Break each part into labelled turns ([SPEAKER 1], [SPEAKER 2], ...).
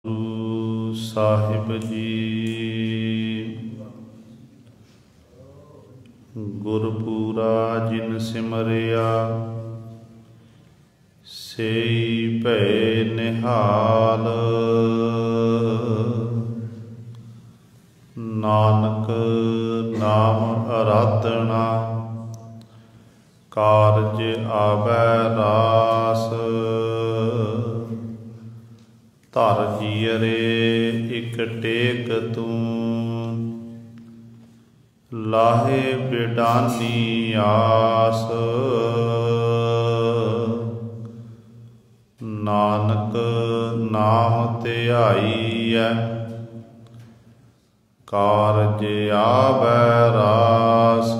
[SPEAKER 1] ਗੁਰੂ ਸਾਹਿਬ ਜੀ। ਗੁਰਪੂਰਾ ਜਿਨ ਸਿਮਰਿਆ ਸੇਈ ਭੈ ਨਿਹਾਲ। ਨਾਨਕ ਨਾਮ ਅਰਾਧਨਾ ਕਾਰਜ ਆਵੈ ਰਾਸ। ਧਰ ਜੀਅਰੇ ਇਕ ਟੇਕ ਤੂੰ ਲਾਹੇ ਬਿਡਾਨੀ ਆਸ। ਨਾਨਕ ਨਾਮ ਧਿਆਈਐ ਕਾਰਜ ਆਵੈ ਰਾਸ।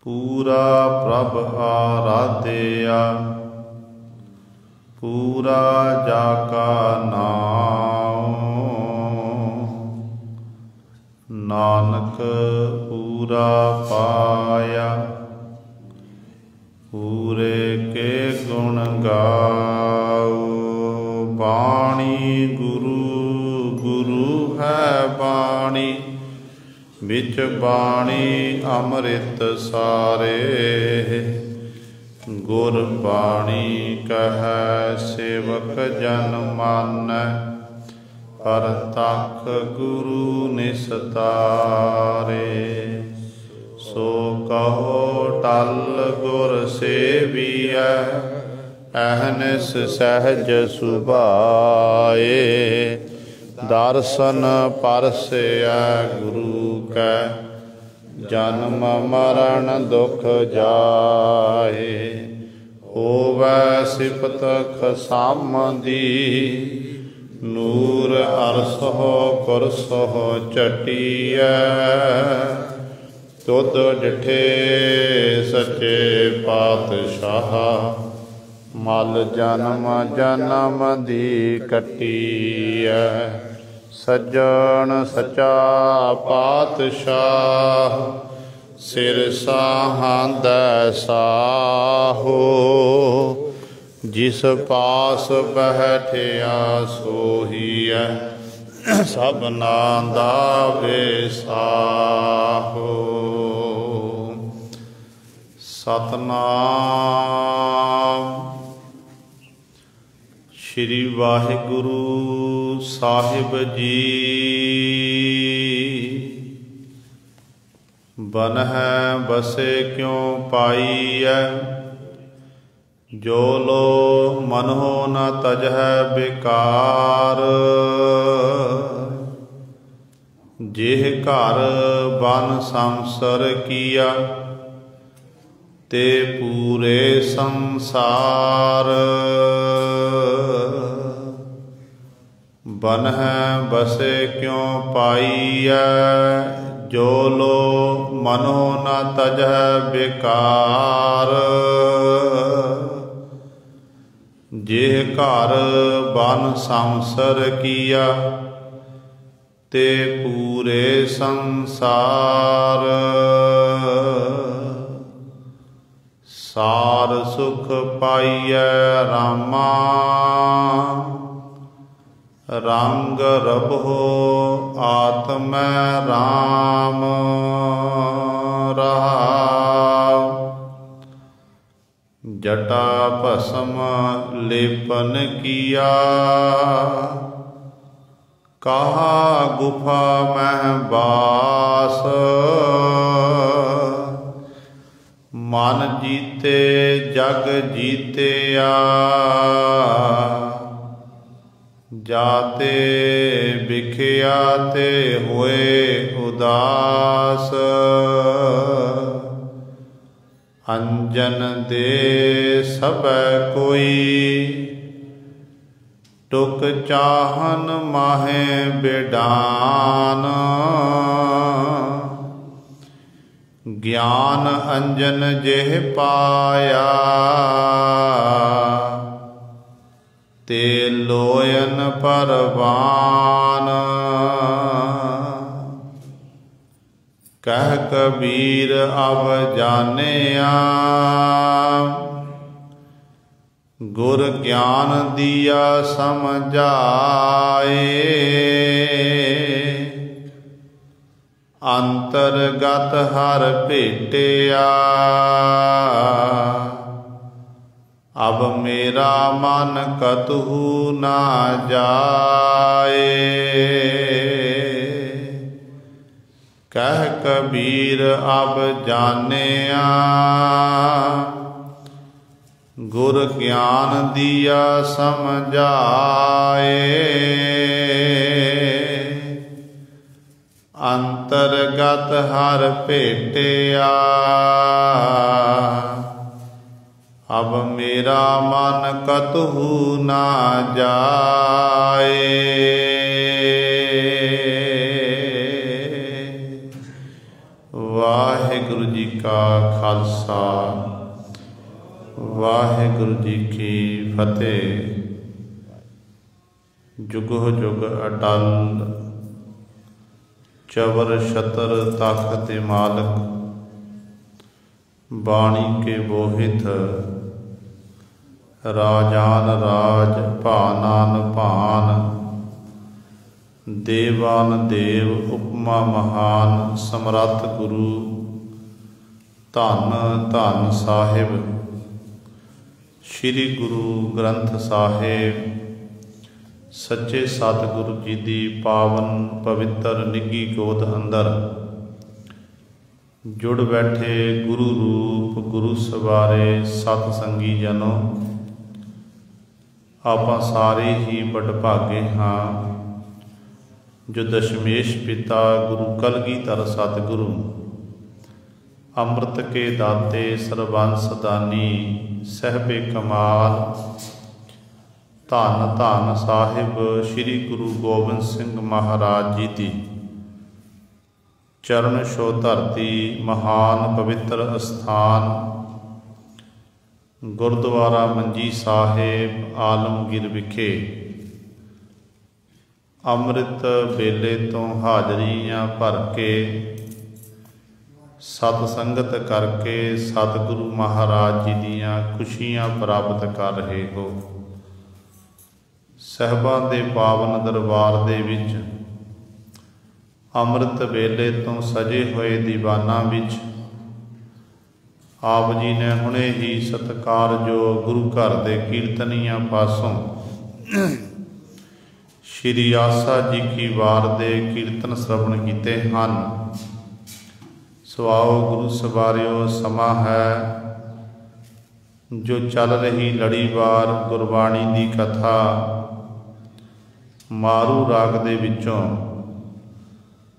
[SPEAKER 1] ਪੂਰਾ ਪ੍ਰਭ ਆਰਾਧਿਆ ਪੂਰਾ ਜਾ ਕਾ ਨਾਮ। ਨਾਨਕ ਪੂਰਾ ਪਾਇਆ ਪੂਰੇ ਕੇ ਗੁਣ ਗਾਓ। ਬਾਣੀ ਗੁਰੂ ਗੁਰੂ ਹੈ ਬਾਣੀ ਵਿੱਚ ਬਾਣੀ ਅੰਮ੍ਰਿਤ ਸਾਰੇ। ਗੁਰ ਬਾਣੀ ਕਹੈ ਸੇਵਕ ਜਨ ਮਾਨੈ ਪਰਤਖ ਗੁਰੂ ਨਿਸਤਾਰੇ। ਸੋ ਕਹੋ ਟਲ ਗੁਰ ਸੇਵੀਐ ਅਹਨਿਸ ਸਹਿਜ ਸੁਭਾਏ। ਦਰਸ਼ਨ ਪਰਸੈ ਗੁਰੂ ਕੈ ਜਨਮ ਮਰਨ ਦੁਖ ਜਾਏ। ਹੋਵੈ ਸਿਫਤ ਖਸਮ ਦੀ ਨੂਰ ਅਰਸਹੁ ਕੁਰਸਹੁ ਚਟੀਐ। ਤੁਧ ਡਿਠੇ ਸੱਚੇ ਪਾਤਸ਼ਾਹ ਮਲ ਜਨਮ ਜਨਮ ਦੀ ਕੱਟੀਐ। ਸੱਜਣ ਸੱਚਾ ਪਾਤਸ਼ਾਹ ਸਿਰ ਸਾਹਾਂਦੈ ਸਾਹੋ। ਜਿਸ ਪਾਸ ਬੈਠਿਆ ਸੋਹੀਐ ਸਭਨਾ ਦਾ ਵਿਸਾਹੋ। ਸਤਨਾਮ ਸ਼੍ਰੀ ਵਾਹਿਗੁਰੂ ਸਾਹਿਬ ਜੀ। ਬਨਹਿ ਬਸੇ ਕਿਉ ਪਾਈਐ ਜੋ ਲੋ ਮਨਹੁ ਨ ਤਜਹਿ ਬਿਕਾਰ। ਜਿਹ ਘਰ ਬਨ ਸੰਸਰ ਕੀਆ ਤੇ ਪੂਰੇ ਸੰਸਾਰ। ਬਨਹਿ ਬਸੇ ਕਿਉ ਪਾਈਐ ਜੋ ਲੋ ਮਨਹੁ ਨ ਤਜਹਿ ਬਿਕਾਰ। ਜਿਹ ਘਰ ਬਨ ਸੰਸਰ ਕੀਆ ਤੇ ਪੂਰੇ ਸੰਸਾਰ। ਸਾਰ ਸੁਖ ਪਾਈਐ ਰਾਮਾ ਰੰਗ ਰਬਹੁ ਆਤਮੈ ਰਾਮ ਰਹਾਉ। ਜਟਾ ਭਸਮ ਲੇਪਨ ਕੀਆ ਕਹਾ ਗੁਫਾ ਮਹਿ ਬਾਸ। ਮਨ ਜੀਤੇ ਜਗ ਜੀਤਿਆ ਜਾਤੇ ਵਿਖਿਆ ਤੇ ਹੋਏ ਉਦਾਸ। ਅੰਜਨ ਦੇ ਸਭੈ ਕੋਈ ਟੁਕ ਚਾਹਨ ਮਾਹੇ ਬਿਡਾਨ। ਗਿਆਨ ਅੰਜਨ ਜਿਹ ਪਾਇਆ ਤੇ ਲੋਇਨ ਪਰਵਾਨ। ਕਹਿ ਕਬੀਰ ਅਬ ਜਾਣਿਆ गुर ज्ञान दिया समझाए, अंतरगत हर भेटिया। अब मेरा मन कतहु ना जाए, कह कबीर अब जानिया। गुर ज्ञान दिया समझाए, अंतरगत हर भेटिया। अब मेरा मन कतहु ना जाए। वाहिगुरु जी का खालसा, वाहिगुरु जी की फतेह। जुगो जुग अटल चवर छतर तख्त मालक, बाणी के बोहित राजान राज भानान भान। देवान देव उपमा महान, समरथ गुरु धन धन साहिब। श्री गुरु ग्रंथ साहिब सच्चे सतगुरु जी दी पावन पवित्र निगी गोद अंदर जुड़ बैठे गुरु रूप गुरु सवारे सतसंगी जनों। आपां सारे ही बड़भागे हाँ जो दशमेश पिता गुरु कलगीधर सतगुरु अमृत के दाते सर्वंस दानी सहबे कमाल। धन धन साहिब श्री गुरु गोबिंद सिंह महाराज जी की चरण छो धरती महान पवित्र अस्थान। गुरुद्वारा मंजी साहिब आलमगीर विखे अमृत बेले तो हाजरियां भर के सतसंगत करके सतगुरु महाराज जी दियां खुशियां प्राप्त कर रहे हो। साहिबां दे पावन दरबार दे विच अमृत वेले तो सजे हुए दीवाना विच आप जी ने हुणे ही सत्कार जो गुरु घर दे कीर्तनियां पासों श्री आसा जी की वार दे कीर्तन श्रवण कीते हन। सुआओ गुरु सवारियो, समा है जो चल रही लड़ीवार गुरबाणी दी कथा मारू राग दे विचों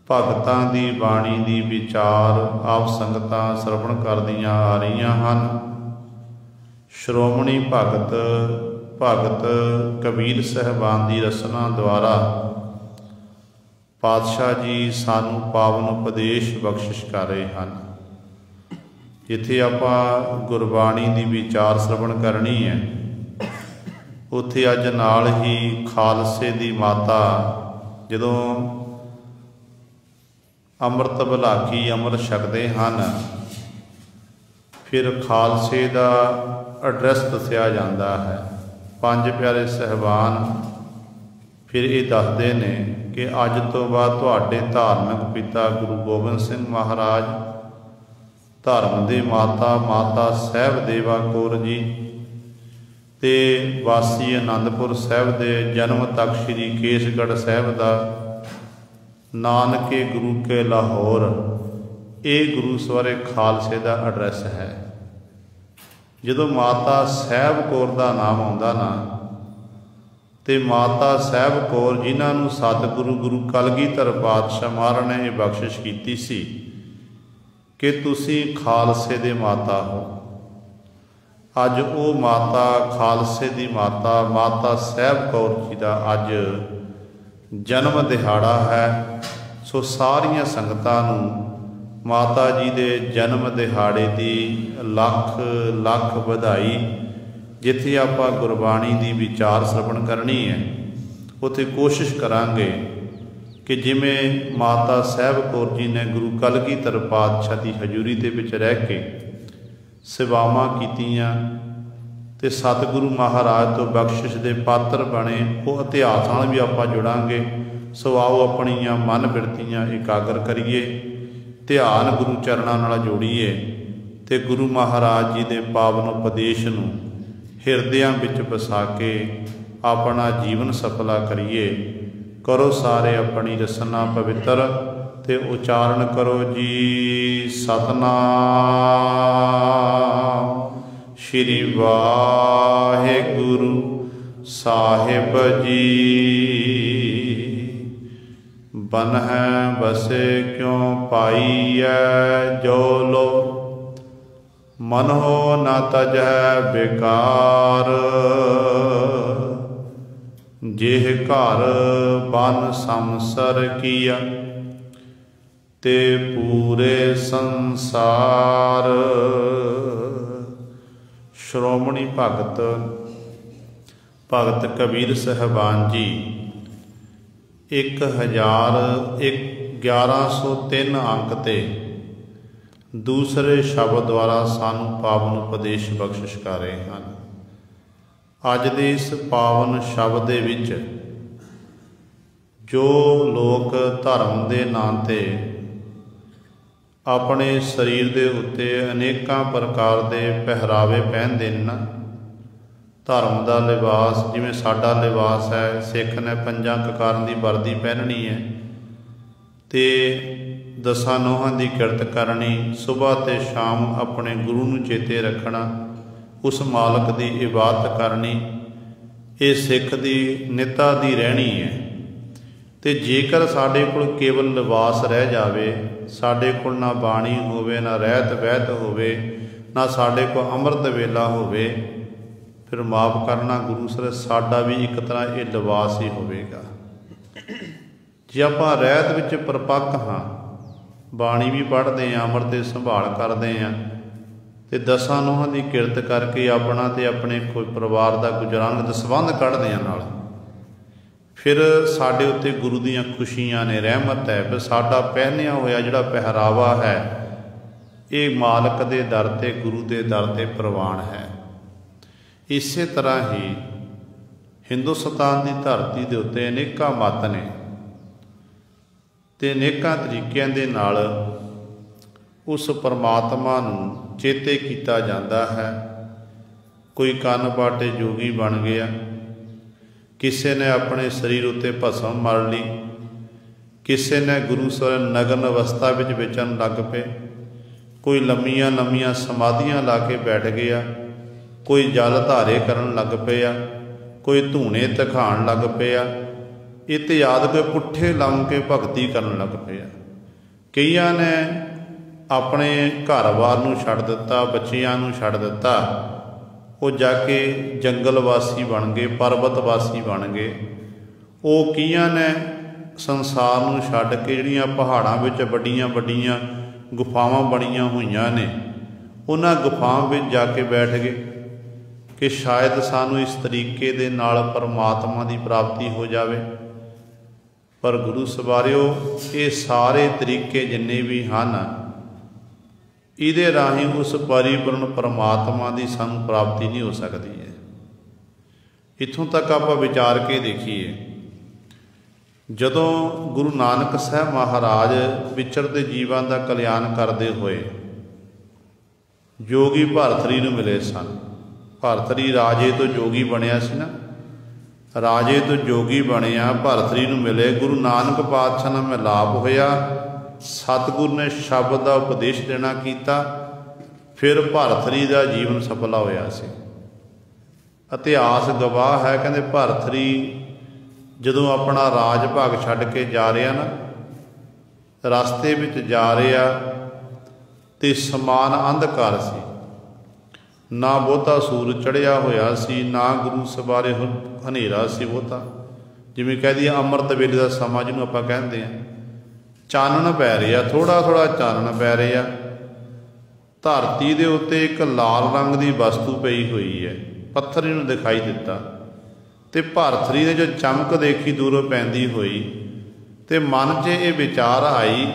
[SPEAKER 1] भगतां दी बाणी दी विचार आप संगतां श्रवण करदियां आ रहीआं हन। श्रोमणी भगत भगत कबीर साहिबान दी रसना द्वारा पातशाह जी सानू पावन उपदेश बख्शिश कर रहे हैं। जिथे आपां गुरबाणी दी विचार श्रवण करनी है, उत्थे अज नाल ही खालसे दी माता जदों अमृत भलाकी अमृत छकदे हन, फिर खालसे दा एड्रैस दस्सिया जाता है। पंज प्यारे साहिबान फिर ये दसदे ने कि अज तो बाद तुहाडे धार्मिक पिता गुरु गोबिंद सिंह महाराज, धर्म दे माता माता साहिब देवा कौर जी ते वासी आनंदपुर साहिब दे जन्म तक श्री केसगढ़ साहिब दा नानके गुरु के लाहौर, ये गुरु सवारे खालसे का एड्रैस है। जदों माता साहिब कौर का नाम आउंदा ना, ते माता साहिब कौर जिन्हां नूं सतगुरु गुरु कलगीधर पातशाह महाराज ने बख्शिश कीती सी कि तुसीं खालसे दे माता हो। अज वो माता खालसे दी माता माता साहिब कौर जी का अज जन्म दिहाड़ा है। सो सारिया संगतां नूं माता जी दे जन्म दिहाड़े की लख लख बधाई। जिथे आपां गुरबाणी की विचार श्रवण करनी है, उत्थे कोशिश करांगे कि जिमें माता साहिब कौर जी ने गुरु कलगीधर पातशाह की हजूरी दे विच रह के सेवावां कीतियां, ਤੇ ਸਤਿਗੁਰੂ ਮਹਾਰਾਜ ਤੋਂ ਬਖਸ਼ਿਸ਼ ਦੇ ਪਾਤਰ ਬਣੇ। ਉਹ ਇਤਿਹਾਸ ਨਾਲ ਵੀ ਆਪਾਂ ਜੁੜਾਂਗੇ। ਸੋ ਆਓ ਆਪਣੀਆਂ ਮਨ ਬਿਰਤੀਆਂ ਇਕਾਗਰ ਕਰੀਏ, ਧਿਆਨ ਗੁਰੂ ਚਰਨਾਂ ਨਾਲ ਜੋੜੀਏ ਤੇ ਗੁਰੂ ਮਹਾਰਾਜ ਜੀ ਦੇ ਪਾਵਨ ਉਪਦੇਸ਼ ਨੂੰ ਹਿਰਦਿਆਂ ਵਿੱਚ ਵਸਾ ਕੇ ਆਪਣਾ ਜੀਵਨ ਸਫਲਾ ਕਰੀਏ। ਕਰੋ ਸਾਰੇ ਆਪਣੀ ਰਸਨਾ ਪਵਿੱਤਰ ਤੇ ਉਚਾਰਨ ਕਰੋ ਜੀ ਸਤਨਾਮ ਸ਼੍ਰੀ ਵਾਹਿਗੁਰੂ ਸਾਹਿਬ ਜੀ। ਬਨਹਿ ਬਸੇ ਕਿਉ ਪਾਈਐ ਜੋ ਲੋ, ਮਨਹੁ ਨ ਤਜਹਿ ਬੇਕਾਰ। ਜਿਹ ਘਰ ਬਨ ਸੰਸਰ ਕੀਆ, ਤੇ ਪੂਰੇ ਸੰਸਾਰ। ਸ਼੍ਰੋਮਣੀ ਭਗਤ ਕਬੀਰ ਸਾਹਿਬਾਨ ਜੀ 1103 ਅੰਕ ਤੇ ਦੂਸਰੇ ਸ਼ਬਦ ਦੁਆਰਾ ਸਾਨੂੰ ਪਾਵਨ ਉਪਦੇਸ਼ ਬਖਸ਼ਿਸ਼ ਕਰ ਰਹੇ ਹਨ। ਅੱਜ ਦੇ ਇਸ ਪਾਵਨ ਸ਼ਬਦ ਦੇ ਵਿੱਚ ਜੋ ਲੋਕ ਧਰਮ ਦੇ ਨਾਂ 'ਤੇ ਆਪਣੇ ਸਰੀਰ ਦੇ ਉੱਤੇ ਅਨੇਕਾਂ ਪ੍ਰਕਾਰ ਦੇ ਪਹਿਰਾਵੇ ਪਹਿਨਦੇ ਨੇ ਨਾ, ਧਰਮ ਦਾ ਲਿਬਾਸ, ਜਿਵੇਂ ਸਾਡਾ ਲਿਬਾਸ ਹੈ, ਸਿੱਖ ਨੇ 5 ਕਕਾਰਾਂ ਦੀ ਵਰਦੀ ਪਹਿਨਣੀ ਹੈ ਤੇ 10 ਨੋਹਾਂ ਦੀ ਕਿਰਤ ਕਰਨੀ, ਸੁਬਾਹ ਤੇ ਸ਼ਾਮ ਆਪਣੇ ਗੁਰੂ ਨੂੰ ਚੇਤੇ ਰੱਖਣਾ, ਉਸ ਮਾਲਕ ਦੀ ਇਬਾਦਤ ਕਰਨੀ, ਇਹ ਸਿੱਖ ਦੀ ਨਿੱਤਾ ਦੀ ਰਹਿਣੀ ਹੈ। ਤੇ ਜੇਕਰ ਸਾਡੇ ਕੋਲ ਕੇਵਲ ਲਿਬਾਸ ਰਹਿ ਜਾਵੇ, ਸਾਡੇ ਕੋਲ ਨਾ ਬਾਣੀ ਹੋਵੇ, ਨਾ ਰਹਿਤ ਵਹਿਤ ਹੋਵੇ, ਨਾ ਸਾਡੇ ਕੋਲ ਅੰਮ੍ਰਿਤ ਵੇਲਾ ਹੋਵੇ, ਫਿਰ ਮਾਫ ਕਰਨਾ ਗੁਰੂ ਸਰ, ਸਾਡਾ ਵੀ ਇੱਕ ਤਰ੍ਹਾਂ ਇਹ ਲਿਬਾਸ ਹੀ ਹੋਵੇਗਾ। ਜੇ ਆਪਾਂ ਰਹਿਤ ਵਿੱਚ ਪਰਪੱਕ ਹਾਂ, ਬਾਣੀ ਵੀ ਪੜ੍ਹਦੇ ਹਾਂ, ਅੰਮ੍ਰਿਤ ਦੀ ਸੰਭਾਲ ਕਰਦੇ ਹਾਂ ਤੇ 10 ਨੋਹਾਂ ਦੀ ਕਿਰਤ ਕਰਕੇ ਆਪਣਾ ਤੇ ਆਪਣੇ ਕੋਈ ਪਰਿਵਾਰ ਦਾ ਗੁਜ਼ਾਰਨ ਦਸਵੰਧ ਕੱਢਦੇ ਹਾਂ ਨਾਲ, ਫਿਰ ਸਾਡੇ ਉੱਤੇ ਗੁਰੂ ਦੀਆਂ ਖੁਸ਼ੀਆਂ ਨੇ, ਰਹਿਮਤ ਹੈ। ਫਿਰ ਸਾਡਾ ਪਹਿਨਿਆ ਹੋਇਆ ਜਿਹੜਾ ਪਹਿਰਾਵਾ ਹੈ ਇਹ ਮਾਲਕ ਦੇ ਦਰ 'ਤੇ, ਗੁਰੂ ਦੇ ਦਰ 'ਤੇ ਪ੍ਰਵਾਨ ਹੈ। ਇਸੇ ਤਰ੍ਹਾਂ ਹੀ ਹਿੰਦੁਸਤਾਨ ਦੀ ਧਰਤੀ ਦੇ ਉੱਤੇ ਅਨੇਕਾਂ ਮੱਤ ਨੇ ਤੇ ਅਨੇਕਾਂ ਤਰੀਕਿਆਂ ਦੇ ਨਾਲ ਉਸ ਪਰਮਾਤਮਾ ਨੂੰ ਚੇਤੇ ਕੀਤਾ ਜਾਂਦਾ ਹੈ। ਕੋਈ ਕੰਨ ਪਾਟੇ ਜੋਗੀ ਬਣ ਗਿਆ, ਕਿਸੇ ਨੇ ਆਪਣੇ ਸਰੀਰ ਉੱਤੇ ਭਸਮ ਮਲ ਲਈ, ਕਿਸੇ ਨੇ ਗੁਰੂ ਸਾਹਿਬ ਨਗਨ ਅਵਸਥਾ ਵਿੱਚ ਵੇਚਣ ਲੱਗ ਪਏ, ਕੋਈ ਲੰਮੀਆਂ ਲੰਮੀਆਂ ਸਮਾਧੀਆਂ ਲਾ ਕੇ ਬੈਠ ਗਿਆ, ਕੋਈ ਜਲ ਧਾਰੇ ਕਰਨ ਲੱਗ ਪਿਆ, ਕੋਈ ਧੂਣੇ ਤਖਾਣ ਲੱਗ ਪਿਆ, ਇਤਿਆਦਿ ਕੋਈ ਪੁੱਠੇ ਲਾਉਂ ਕੇ ਭਗਤੀ ਕਰਨ ਲੱਗ ਪਿਆ। ਕਈਆਂ ਨੇ ਆਪਣੇ ਘਰ-ਬਾਰ ਨੂੰ ਛੱਡ ਦਿੱਤਾ, ਬੱਚਿਆਂ ਨੂੰ ਛੱਡ ਦਿੱਤਾ, ਉਹ ਜਾ ਕੇ ਜੰਗਲ ਵਾਸੀ ਬਣ ਗਏ, ਪਰਬਤ ਵਾਸੀ ਬਣ ਗਏ। ਉਹ ਕਈਆਂ ਨੇ ਸੰਸਾਰ ਨੂੰ ਛੱਡ ਕੇ ਜਿਹੜੀਆਂ ਪਹਾੜਾਂ ਵਿੱਚ ਵੱਡੀਆਂ ਵੱਡੀਆਂ ਗੁਫਾਵਾਂ ਬਣੀਆਂ ਹੋਈਆਂ ਨੇ, ਉਹਨਾਂ ਗੁਫਾਵਾਂ ਵਿੱਚ ਜਾ ਕੇ ਬੈਠ ਗਏ ਕਿ ਸ਼ਾਇਦ ਸਾਨੂੰ ਇਸ ਤਰੀਕੇ ਦੇ ਨਾਲ ਪਰਮਾਤਮਾ ਦੀ ਪ੍ਰਾਪਤੀ ਹੋ ਜਾਵੇ। ਪਰ ਗੁਰੂ ਸਵਾਰਿਓ, ਇਹ ਸਾਰੇ ਤਰੀਕੇ ਜਿੰਨੇ ਵੀ ਹਨ, ਇਹਦੇ ਰਾਹੀਂ ਉਸ ਪਰਿਪੂਰਨ ਪਰਮਾਤਮਾ ਦੀ ਸਾਨੂੰ ਪ੍ਰਾਪਤੀ ਨਹੀਂ ਹੋ ਸਕਦੀ ਹੈ। ਇੱਥੋਂ ਤੱਕ ਆਪਾਂ ਵਿਚਾਰ ਕੇ ਦੇਖੀਏ, ਜਦੋਂ ਗੁਰੂ ਨਾਨਕ ਸਾਹਿਬ ਮਹਾਰਾਜ ਵਿਚਰਦੇ ਜੀਵਾਂ ਦਾ ਕਲਿਆਣ ਕਰਦੇ ਹੋਏ ਜੋਗੀ ਭਰਤਰੀ ਨੂੰ ਮਿਲੇ ਸਨ। ਭਰਤਰੀ ਰਾਜੇ ਤੋਂ ਜੋਗੀ ਬਣਿਆ ਸੀ ਨਾ, ਰਾਜੇ ਤੋਂ ਜੋਗੀ ਬਣਿਆ, ਭਰਤਰੀ ਨੂੰ ਮਿਲੇ, ਗੁਰੂ ਨਾਨਕ ਪਾਤਸ਼ਾਹ ਨਾਲ ਮਿਲਾਪ ਹੋਇਆ, ਸਤਿਗੁਰੂ ਨੇ ਸ਼ਬਦ ਦਾ ਉਪਦੇਸ਼ ਦੇਣਾ ਕੀਤਾ, ਫਿਰ ਭਰਤਰੀ ਦਾ ਜੀਵਨ ਸਫਲਾ ਹੋਇਆ ਸੀ। ਇਤਿਹਾਸ ਗਵਾਹ ਹੈ, ਕਹਿੰਦੇ ਭਰਤਰੀ ਜਦੋਂ ਆਪਣਾ ਰਾਜ ਭਾਗ ਛੱਡ ਕੇ ਜਾ ਰਿਹਾ ਨਾ, ਰਸਤੇ ਵਿੱਚ ਜਾ ਰਿਹਾ ਤੇ ਸਮਾਨ ਅੰਧਕਾਰ ਸੀ, ਨਾ ਬਹੁਤਾ ਸੂਰਜ ਚੜ੍ਹਿਆ ਹੋਇਆ ਸੀ, ਨਾ ਗੁਰੂ ਸਵਾਰੇ ਹਨੇਰਾ ਸੀ ਬਹੁਤਾ, ਜਿਵੇਂ ਕਹਿ ਦਈਏ ਅੰਮ੍ਰਿਤ ਵੇਲੇ ਦਾ ਸਮਾਂ ਜਿਹਨੂੰ ਆਪਾਂ ਕਹਿੰਦੇ ਹਾਂ। ਚਾਨਣ ਪੈ ਰਿਹਾ, ਥੋੜ੍ਹਾ ਥੋੜ੍ਹਾ ਚਾਨਣ ਪੈ ਰਿਹਾ। ਧਰਤੀ ਦੇ ਉੱਤੇ ਇੱਕ ਲਾਲ ਰੰਗ ਦੀ ਵਸਤੂ ਪਈ ਹੋਈ ਹੈ, ਪੱਥਰ ਇਹਨੂੰ ਦਿਖਾਈ ਦਿੱਤਾ ਤੇ ਭਰਤਰੀ ਨੇ ਜੋ ਚਮਕ ਦੇਖੀ ਦੂਰੋਂ ਪੈਂਦੀ ਹੋਈ ਤੇ ਮਨ 'ਚ ਇਹ ਵਿਚਾਰ ਆਈ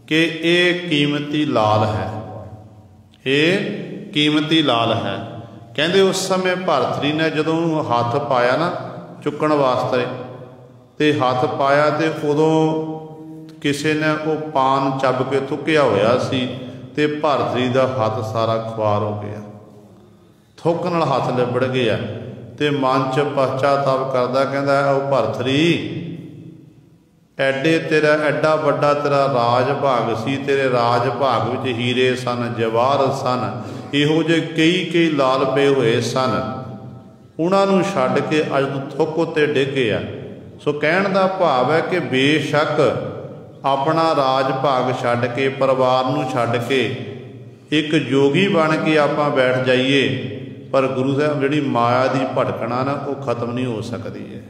[SPEAKER 1] ਕਿ ਇਹ ਕੀਮਤੀ ਲਾਲ ਹੈ, ਇਹ ਕੀਮਤੀ ਲਾਲ ਹੈ। कहते उस समय भरतरी ने जदों हथ पाया ना चुकण वास्ते तो हथ पाया तो उदों किसी ने वो पान ਚੱਬ के थुक्या होया सी ते भरतरी का हथ सारा खुआर हो गया, थुक नाल हथ लिबड़ गया। तो मन च पश्चाताप करदा कहंदा ओ भरतरी एडे तेरा एडा वड्डा तेरा राज भाग सी, तेरे राज भाग विच हीरे सन जवाहर सन, इहो जे कई लाल पे हुए सन, उन्होंने छड्ड के अज तू थुक उत्ते डिग गया। सो कहण दा भाव है कि बेशक अपना राज भाग छड्ड के परिवार नूं छड्ड के एक जोगी बन के आपां बैठ जाइए, पर गुरु साहब जिहड़ी माया की भटकना ना वो खत्म नहीं हो सकती है।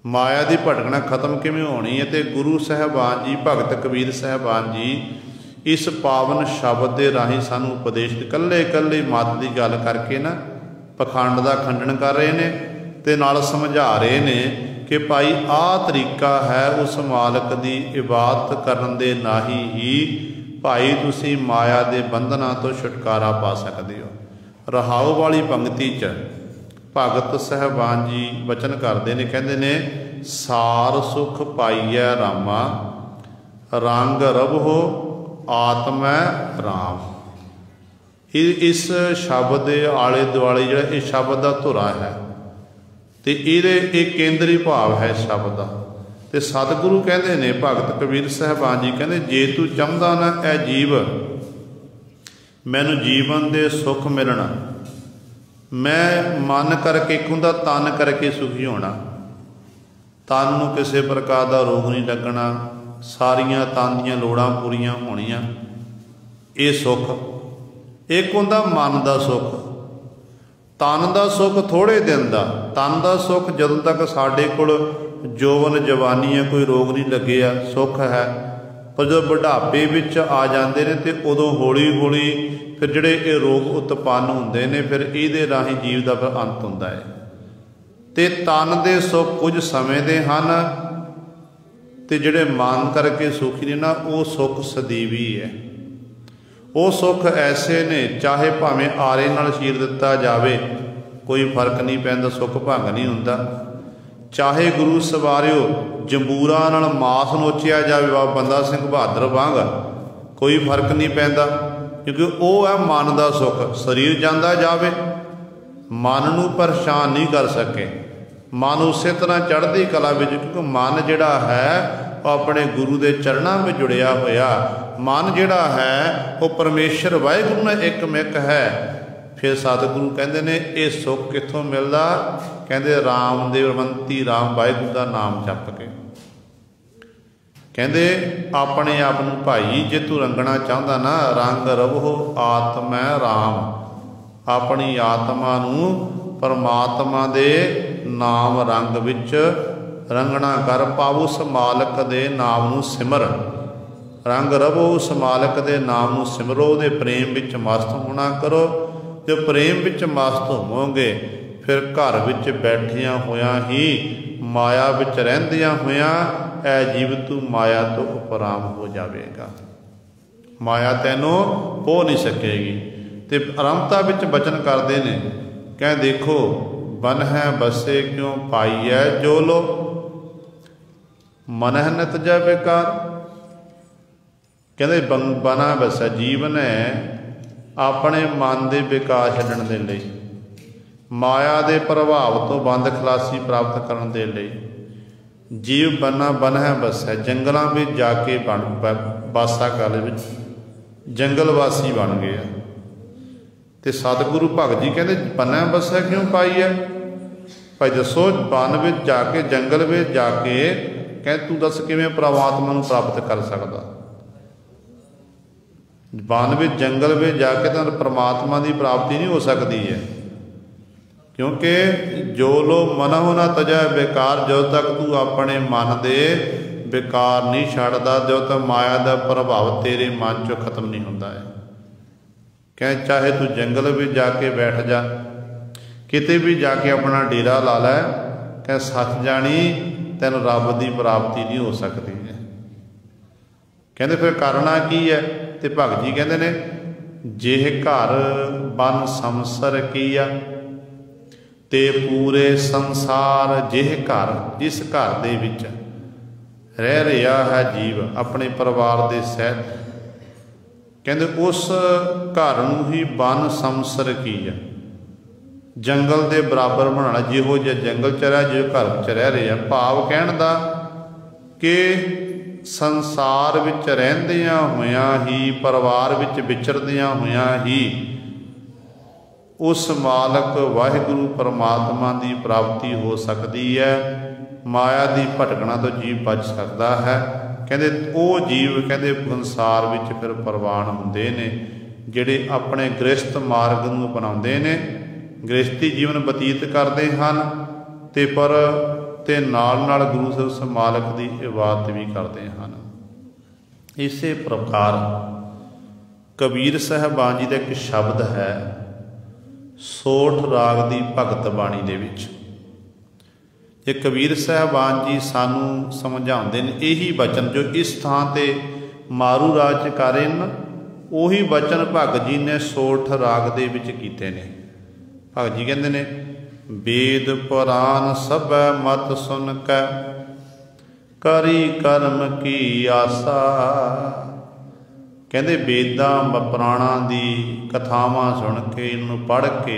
[SPEAKER 1] माया की भटकना खत्म किवें होनी है? तो गुरु साहबान जी भगत कबीर साहबान जी इस पावन शब्द के राही सानू उपदेश कल्ले कल्ले मत की गल करके ना पखंड का खंडन कर रहे हैं ते नाल समझा रहे हैं कि भाई आ तरीका है उस मालक की इबादत करन दे नाही ही भाई तुसी माया के बंधना तो छुटकारा पा सकते हो। रहाऊ वाली पंक्ति च भगत साहबान जी वचन करते हैं, कहते ने सार सुख पाइया रामा रंग रवो आत्मै राम। इस शब्द के आले दुआले जो इस शब्द का धुरा है तो ये एक केंद्री भाव है शब्द का। तो सतगुरु कहते हैं भगत कबीर साहबान जी कहते जे तू चाहता ना ए जीव मैनू जीवन दे सुख मिलना, मैं मन करके एक हुंदा तन करके सुखी होना, तन नूं किसी प्रकार का रोग नहीं लगना, सारियां तन दीयां लोड़ां पूरीआं होणीआं, ये सुख। एक हुंदा मन का सुख, तन का सुख थोड़े दिन का, तन का सुख जदों तक साडे कोल जौवन जवानी है कोई रोग नहीं लगे सुख है, पर जो बुढ़ापे विच आ जाते हैं तो उदों हौली हौली फिर जिहड़े ये रोग उत्पन्न होंदे ने फिर इहदे राही जीव का फिर अंत हुंदा है। ते तन दे सुख कुछ समय दे हन ते जिहड़े मन करके सुखी ने ना वो सुख सदीवी है। वो सुख ऐसे ने चाहे भावें आरे नाल चीर दिता जाए कोई फर्क नहीं पैंदा, सुख भंग नहीं हुंदा। चाहे गुरु सवारिओ जंबूरा नाल मास नोचिया जाए बाबा बंदा सिंह बहादुर वांग, कोई फर्क नहीं पैंदा, क्योंकि वह है मन का सुख। शरीर जाता जाए मन नूं परेशान नहीं कर सके, मन उस तरह चढ़ती कला में, क्योंकि मन जिहड़ा है वह अपने गुरु के चरणों में जुड़िया होया, मन जिहड़ा है वह परमेश्वर वाहिगुरू ने एक मिक है। फिर सतगुरु कहते हैं ये सुख कितों मिलता? कहते राम दे रमंती राम वाहिगुरू का नाम जप के। कहते अपने आप नूं भाई जे तू रंगना चाहता ना रंग रवो आत्मै राम, अपनी आत्मा नूं परमात्मा दे नाम रंग विच रंगना कर, पाओ उस मालक दे नाम नूं सिमर। रंग रवो उस मालक दे नाम नूं सिमरो, उहदे प्रेम विच मस्त होना करो। जो प्रेम विच मस्त होवोगे फिर घर विच बैठिया होया ही माया विच रहिंदिया होया ऐ जीव तू माया तो उपराम हो जाएगा, माया तैनों हो नहीं सकेगी। तो आरंभता विच बचन करते हैं, कह देखो बन है बसे क्यों पाई है जो लो, मन है न तजा बेकार। कहते बना बसा जीवन है अपने मन के बेकार छड्डण दे लई, माया के प्रभाव तो बंद खलासी प्राप्त करने के लिए जीव बना बन है बस है जंगलों में जाके बासा काल जंगलवासी बन गया। तो सतगुरु भगत जी कहते बना बसा क्यों पाई है? भाई दसो बन में जाके जंगल में जाके कह तू दस किवें परमात्मा नूं प्राप्त कर सकदा? वन में जंगल में जाके तो परमात्मा की प्राप्ति नहीं हो सकती है, क्योंकि जो लोग मन होना तजा बेकार, जो तक तू अपने मन दे बेकार नहीं छड्डदा, जो तक माया का प्रभाव तेरे मन चो खत्म नहीं होता है। कह चाहे तू जंगल में जाके बैठ जा, किते भी जाके अपना डेरा ला लै, कह सच जानी तेन रब की प्राप्ति नहीं हो सकती है। कहते फिर करना की है? तो भगत जी कहते ने जे घर बन समसर की आ ते पूरे संसार जिह घर, जिस घर दे विच रह रहा है जीव अपने परिवार के सहित, कहते उस घर नूं ही वन संसर की है, जंगल के बराबर बनाना। जिहो जिहा जंगल च रहा, जो घर च रह रहे हैं, भाव कहण दा कि संसार विच रहिंदियां होइयां ही, परिवार विच विचरदियां होइयां ही उस मालक वाहिगुरू परमात्मा की प्राप्ति हो सकती है। माया की भटकना तो जीव बच सकता है। कहते वो जीव कहते संसार विच फिर प्रवान हुंदे ने जिहड़े अपने गृहस्थ मार्ग नूं अपनाउंदे ने, गृहस्थी जीवन बतीत करते हैं ते पर ते नाल नाल गुरु उस मालक की इबादत भी करते हैं। इसे प्रकार कबीर साहबान जी का एक शब्द है सोठ राग की भगत बाणी दे विच। जे कबीर साहबान जी सानू समझाते हैं यही बचन जो इस थां ते मारू राज च कर रहे हैं, उही बचन भगत जी ने सोठ राग दे विच कीते ने। भगत जी कहते ने वेद पुराण सब मत सुन कै करी कर्म की आसा। कहते वेदां पुराणा दी कथावां सुन के इन्हूं पढ़ के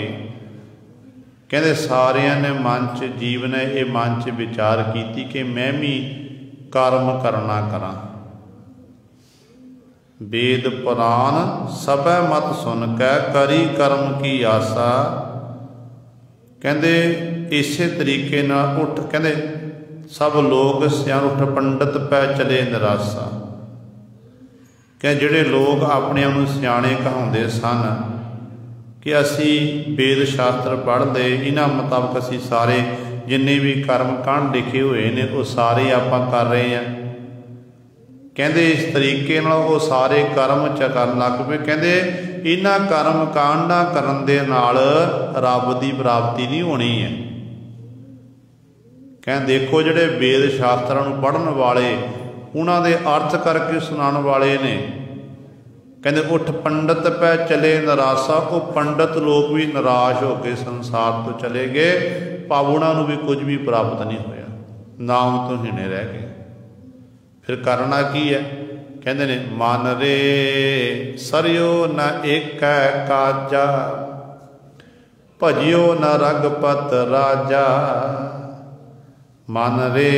[SPEAKER 1] कहते सारिਆਂ ने मन च जीव ने ये मन च विचार की कि मैं भी कर्म करना करा। वेद पुराण सब मत सुन कै करी कर्म की आसा। कहते इस तरीके नाल उठ, कहते सब लोग सियाण उठ पंडित पै चले निराशा। कह जिहड़े लोग अपने आप नूं सियाणे कहाउंदे सन कि असी वेद शास्त्र पढ़ ले, इन्हां मुताबक असी सारे जिन्ने भी कर्म कांड लिखे हुए ने वो सारे आपां कर रहे हैं। कहते इस तरीके नाल वो सारे कर्म च करन लग पए। कहते इन्हां कर्म कांडां करन दे नाल रब की प्राप्ति नहीं होनी है। कहते देखो जिहड़े वेद शास्त्रां नूं पढ़न वाले उन्हां दे अर्थ करके सुनाउण वाले ने, कहते उठ पंडित पै चले निराशा। वो पंडित लोग भी निराश होकर संसार तो चले गए, भाव उन्होंने भी कुछ भी प्राप्त नहीं होया, नाम तो हीने रह गए। फिर करना की है? कहते ने मन रे सरियो न एक काजा, भजियो न रगपत राजा। मन रे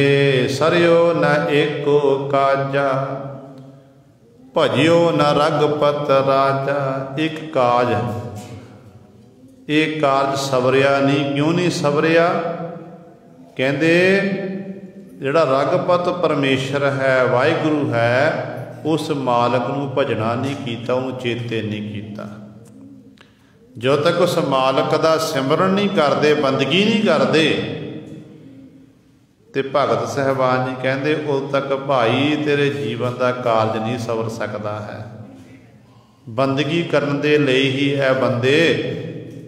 [SPEAKER 1] सरियो न एको काजा, भजियो न रगपत राजा। एक काज, एक कारज सवरिया नहीं। क्यों नहीं सवरिया? कहते जिहड़ा रगपत परमेश्वर है, वाहिगुरू है, उस मालक नूं भजना नहीं कीता, उन्होंने चेते नहीं कीता। जो तक उस मालक का सिमरन नहीं करते, बंदगी नहीं करते, तो भगत साहबान जी कहते उद तक भाई तेरे जीवन का कारज नहीं सवर सकता है। बंदगी करन दे लई ही है बंदे,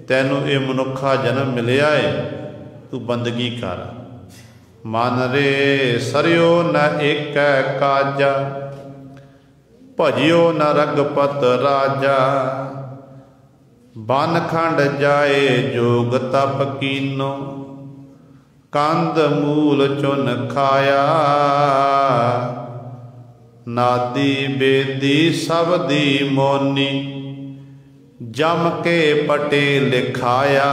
[SPEAKER 1] तैनू ये मनुखा जन्म मिलिया है, तू बंदगी कर। मन रे सरियो न एक काजा, भजियो न रगपत राजा। बन खंड जाए जोग तप कीनो, कंद मूल चुन खाया। नादी बेदी सब दी मोनी, जम के पटे लिखाया।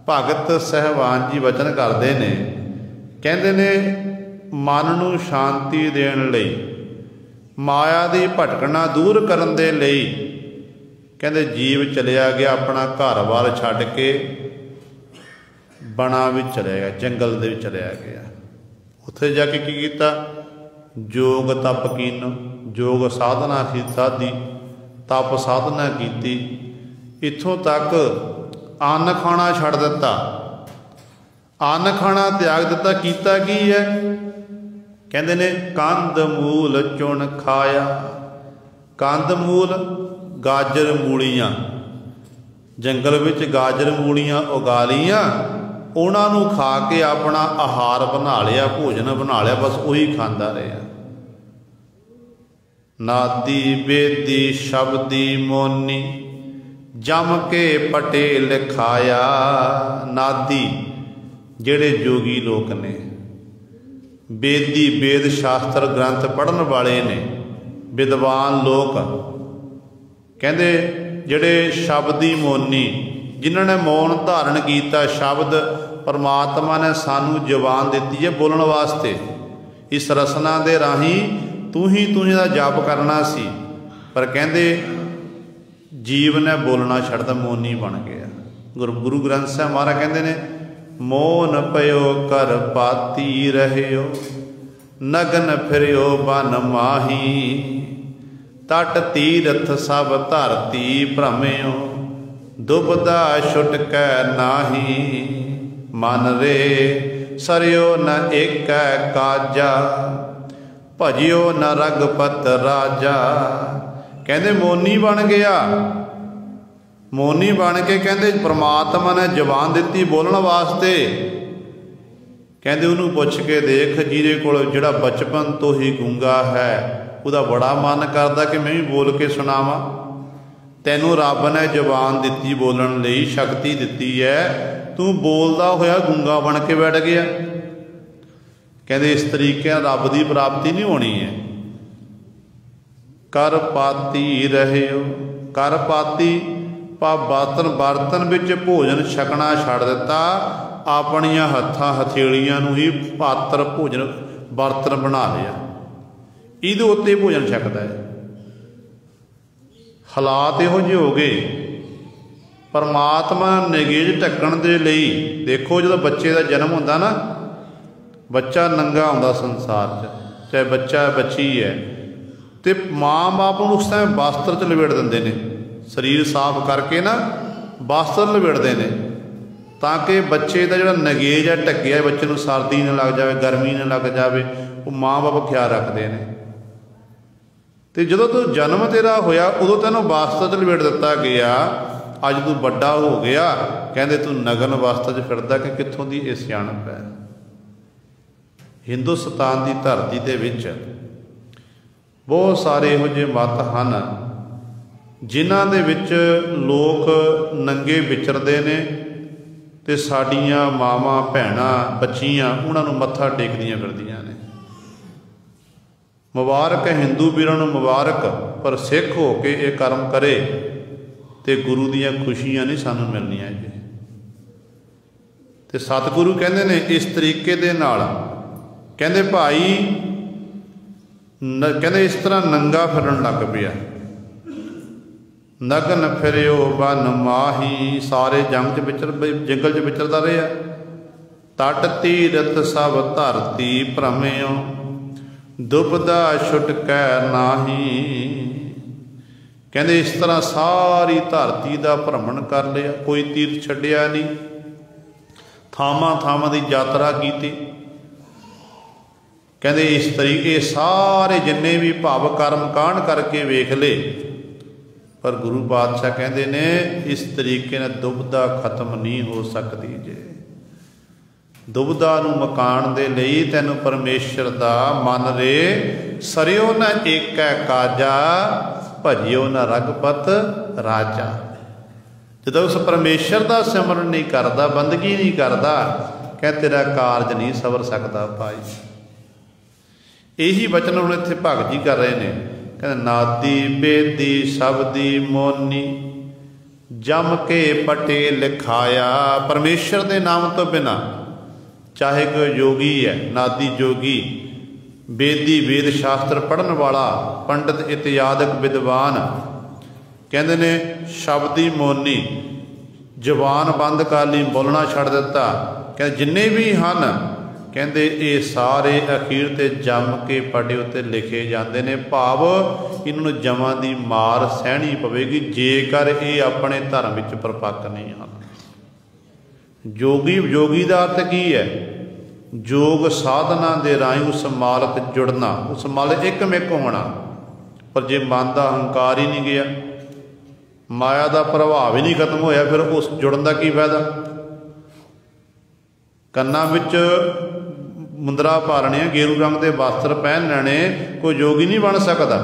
[SPEAKER 1] भगत साहबान जी वचन करते ने, कहते ने मन नूं शांति देण लई, माया दी भटकना दूर करन दे लई, कहते जीव चलिया गया अपना घर बार छड्ड के बना भी चलिया गया, जंगल दे विच चलिया गया। उत्थे जाके की कीता? जोग तप कीन, जोग साधना की साधी, तप साधना की। इत्थों तक अन्न खाना छड्ड दिता, अन्न खाना त्याग दिता। कीता की है? कहते ने कंद मूल चुन खाया। कंद मूल गाजर मूलियां, जंगल विच गाजर मूलियां उगा लियां, उन्होंने खा के अपना आहार बना लिया, भोजन बना लिया, बस उही खांदा रहा। नादी बेदी शब्दी मोनी, जम के पटे लिखाया। नादी जिहड़े जोगी लोग ने, बेदी वेद शास्त्र ग्रंथ पढ़न वाले ने, विद्वान लोग कहते जिहड़े शब्दी मोनी, जिन्होंने मौन धारण किया। शब्द परमात्मा ने सानू जबान दी है बोलण वास्ते। इस रसना दे राही तू ही का जाप करना सी, पर कहते जीव ने बोलना छड्ड मौनी बन गया। गुरु ग्रंथ साहिब महाराज कहते ने, मौन पयो कर पाती रहियो, नगन फिरियो बन माही। तट तीरथ सब धरती भ्रमियो, दुबदा छुटकै नाही। मन रे सरियो न एक काजा, भजियो न रघुपत राजा। कहते मौनी बन गया। मौनी बन के कहते परमात्मा ने जबान दी बोलने वास्ते। कहते उन्होंने पुछ के देख, जिहदे कोल जिहड़ा बचपन तो ही गूंगा है, उसदा बड़ा मन करदा कि मैं भी बोल के सुनावां। तैनू रब ने जबान दी बोलण लई शक्ति दी है, तू बोलदा होया गूंगा बन के बैठ गया। कहते इस तरीके रब की प्राप्ति नहीं होनी है। कर पाती रहियो, कर पाती बर्तन बर्तन विच भोजन छकना छड्ड दिता। अपनियां हत्थां हथेलियां नूं ही पात्र भोजन बर्तन बना लिया, इहदे उत्ते भोजन छकदा है। हालात इहो जिहे हो गए। परमात्मा निगेज ढकण दे लई देखो, जो बच्चे का जन्म होंदा ना, बच्चा नंगा आउंदा संसार च, चाहे बच्चा बच्ची है, तो माँ बाप उस टाइम वस्त्र च लपेट देंदे ने, शरीर साफ करके ना वस्त्र लपेटते हैं, ताकि बच्चे का जो नगेज है ढकिया, बच्चे को सर्दी न लग जाए, गर्मी न लग जाए, वो माँ बाप ख्याल रखते हैं। तो जो तू जन्म तेरा होया उदों तेनों वस्त्र च लपेट दिता गया। अज तू बड़ा हो गया, कहते तू नगन वस्त्र च फिरदा कि कित्थों दी इह सियाणप है। हिंदुस्तान की धरती दे विच बहुत सारे इहो जिहे मत हैं जिन्हां दे विच लोग नंगे विचरदे ने, ते साडियां मावां भैणां बच्चियां उन्हां नूं मत्था टेकदियां फिरदियां ने। मुबारक है हिंदू वीरां नूं मुबारक, पर सिख हो के ये कर्म करे तो गुरु दियां खुशियां नहीं सानूं मिलनियां जी। ते सतगुरु कहंदे ने इस तरीके दे नाल, कहंदे भाई कहंदे इस तरह नंगा फिरन लग पिया। नगन फिरियो बन माही, सारे जंग जंगल च विचरदा रहा। तट तीरथ सब धरती भ्रमियो, दुबदा छुटकै नाही। कहते इस तरह सारी धरती का भ्रमण कर लिया, कोई तीर्थ छड्डिया नहीं, थावां थावां की यात्रा की। कहते इस तरीके सारे जिन्ने भी भाव कर्म कांड करके वेख ले, पर गुरु पातशाह कहते ने इस तरीके ने दुबदा खत्म नहीं हो सकती जे। दुबदा नूं मकाण दे लई तैनूं परमेश्वर दा मन रे सरियो न एक काजा, भजियो न रघुपत राजा। जो उस परमेश्वर का सिमरन नहीं करता, बंदगी नहीं करता, कह तेरा कारज नहीं सवर सकता भाई। यही वचन हम इत्थे भगत जी कर रहे हैं। कहते नादी बेदी शब्दी मोनी, जम के पटे लिखाया। परमेश्वर के नाम तो बिना चाहे कोई योगी है, नादी जोगी, बेदी वेद शास्त्र पढ़न वाला, पंडित इत्यादक विद्वान, कहते ने शब्दी मोनी, जबान बंद कर ली, बोलना छड़ दिता। कहते जिन्ने भी हैं, कहते ये सारे अखीर ते जम के पटे उत्ते लिखे जाते हैं। भाव इन्होंने जमां की मार सहनी पवेगी जेकर ये अपने धर्म विच परपक्क नहीं हैं। जोगी का अर्थ की है? योग साधना के राही उस मालक जुड़ना, उस मालक एकमिक होना। पर जे मन का हंकार ही नहीं गया, माया का प्रभाव ही नहीं खत्म होया, फिर उस जुड़न का की फायदा? कन्नां विच मुंदरा पा लेने, गेरू रंग के वस्त्र पहन लेने, कोई योगी नहीं बन सकता।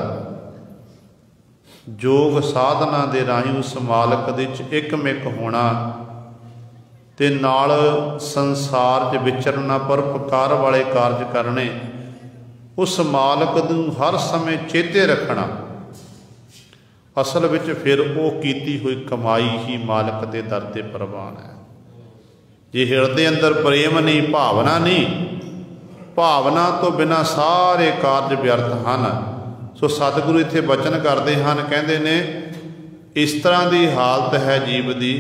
[SPEAKER 1] जोग साधना दे राही उस मालक दे च एकमिक होना ते नाल संसार च विचरना, परोपकार वाले कारज करने, उस मालक नूं हर समय चेते रखना। असल विच फिर वो कीती हुई कमाई ही मालक दे दर ते प्रवान है। जे हिरदे अंदर प्रेम नहीं, भावना नहीं, भावना तो बिना सारे कारज व्यर्थ हैं। सो सतगुरु इत्थे बचन करते हैं, कहते ने इस तरह की हालत है जीव की,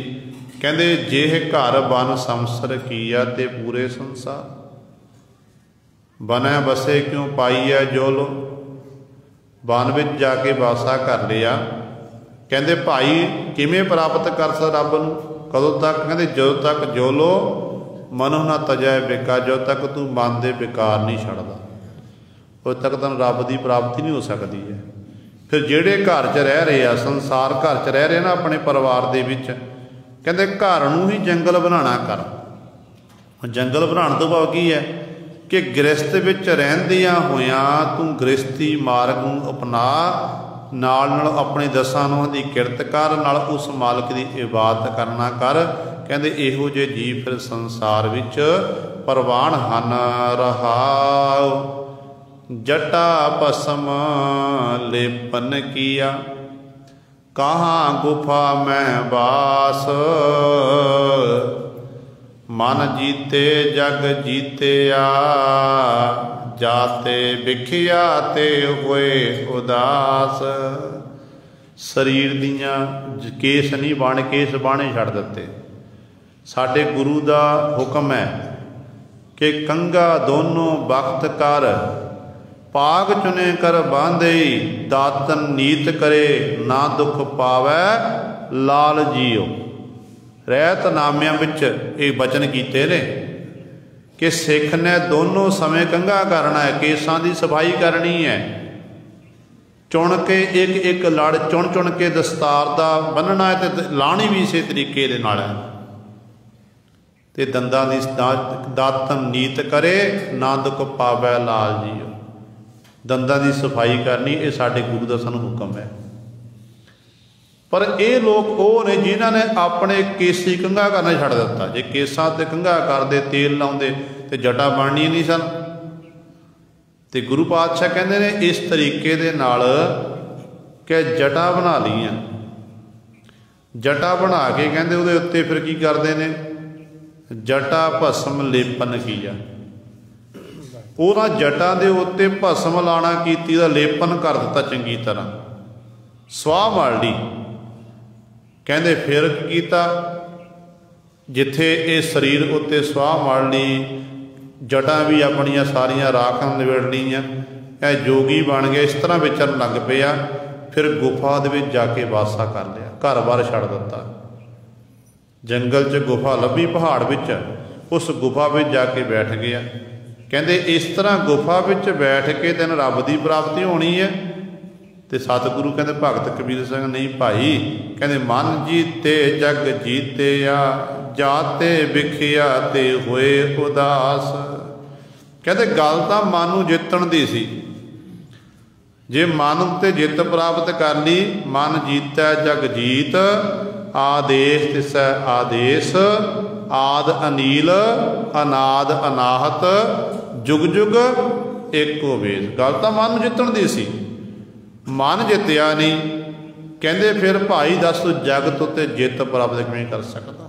[SPEAKER 1] कहते जेह घर बन संसर कीया ते पूरे संसार, बनै बसे क्यों पाई है जो लो। वन विच जाके वासा कर लिया। कहते भाई किवें प्राप्त कर सकदा रब नूं, कदों तक, कहते ਜਦੋਂ तक जो लो मनो ना तजै बेकार, जो तक तू मन दे बेकार नहीं छड्डदा उद तक तैनूं रब की प्राप्ति नहीं हो सकती है। फिर ਜਿਹੜੇ घर च रह रहे आ, संसार घर च रह रहे ना अपने परिवार दे विच, कहते घर नूं ही जंगल बनाना कर। जंगल बनाने तो भाव की है कि गृहस्थ विच रहंदियां होइयां तू गृहस्थी मार्ग नूं अपना, नाल नाल अपने दसां नूहां दी किरत कर, नाल उस मालक की इबादत करना कर। कहते इहो जे जीव फिर संसार विच परवान हन। रहाओ जटा भस्म लेपन किया, कहाँ गुफा में वास, मन जीते जग जीतिया, जाते बिखिया ते होए उदास। शरीर दियां केस नहीं बन, केस बाणे छड़ दिते। साडे गुरु दा हुक्म है कि कंघा दोनों बख्त कर, पाग चुने कर बांधे, दातन नीत करे, ना दुख पावै लाल जियो। रहतनामिਆਂ ਵਿੱਚ ਇਹ बचन ਕੀਤੇ ने कि सिख ने दोनों समय कंघा करना है, केसां की सफाई करनी है, चुन के एक एक लड़ चुन चुन के दस्तार का बन्नना है, तो लानी भी इस तरीके दे नाल है। ते दंदां दी दातन नीत करे, ना दुख पावै लाल जियो। दंदां की सफाई करनी, ये साडे गुरु का सानूं हुक्म है। पर ये लोग वो ने जिन्हों ने अपने केसी कंघा करना छड़ दिता। जे केसां ते कंघा करते, तेल लाउंदे ते जटा बननी नहीं सन। ते गुरु पातशाह कहते ने इस तरीके दे नाल कि जटा बना लीआं, जटा बना के कहते उहदे उत्ते फिर की करते ने, जटा भस्म लेपन किया। उहनां जटा दे उत्ते भस्म लाना कीती दा लेपन कर दिता चंगी तरह, स्वाह मल ली। कहते फिर कीता जिथे ये शरीर उत्ते स्वाह मल ली, जटा भी अपनियां सारियां राख निबेड़ लीआं, ਇਹ जोगी बन गए। इस तरह विचरन लग पिया। फिर गुफा दे विच जाके वासा कर लिया, घर बार छड़ दिता। जंगल च गुफा लभी पहाड़ विच, उस गुफा विच जाके बैठ गया। कहते इस तरह गुफा विच बैठ के तैनूं रब की प्राप्ति होनी है। तो सतगुरु कहते भगत कबीर सिंह नहीं भाई, कहते मन जीते जग जीते आ, जाते विखिया ते होए उदास। कहते गल तां मन नूं जितण दी सी, जे मन उत्ते जित प्राप्त कर ली, मन जीता जग जीत, आदेश तिसै आदेश, आद अनील अनाद अनाहत, जुग जुग एको वेद। गल तां मन नूं जितण दी सी, मन जितया नहीं। कहते फिर भाई दस तू जगत उत्ते जित प्राप्त किवें कर सकदा?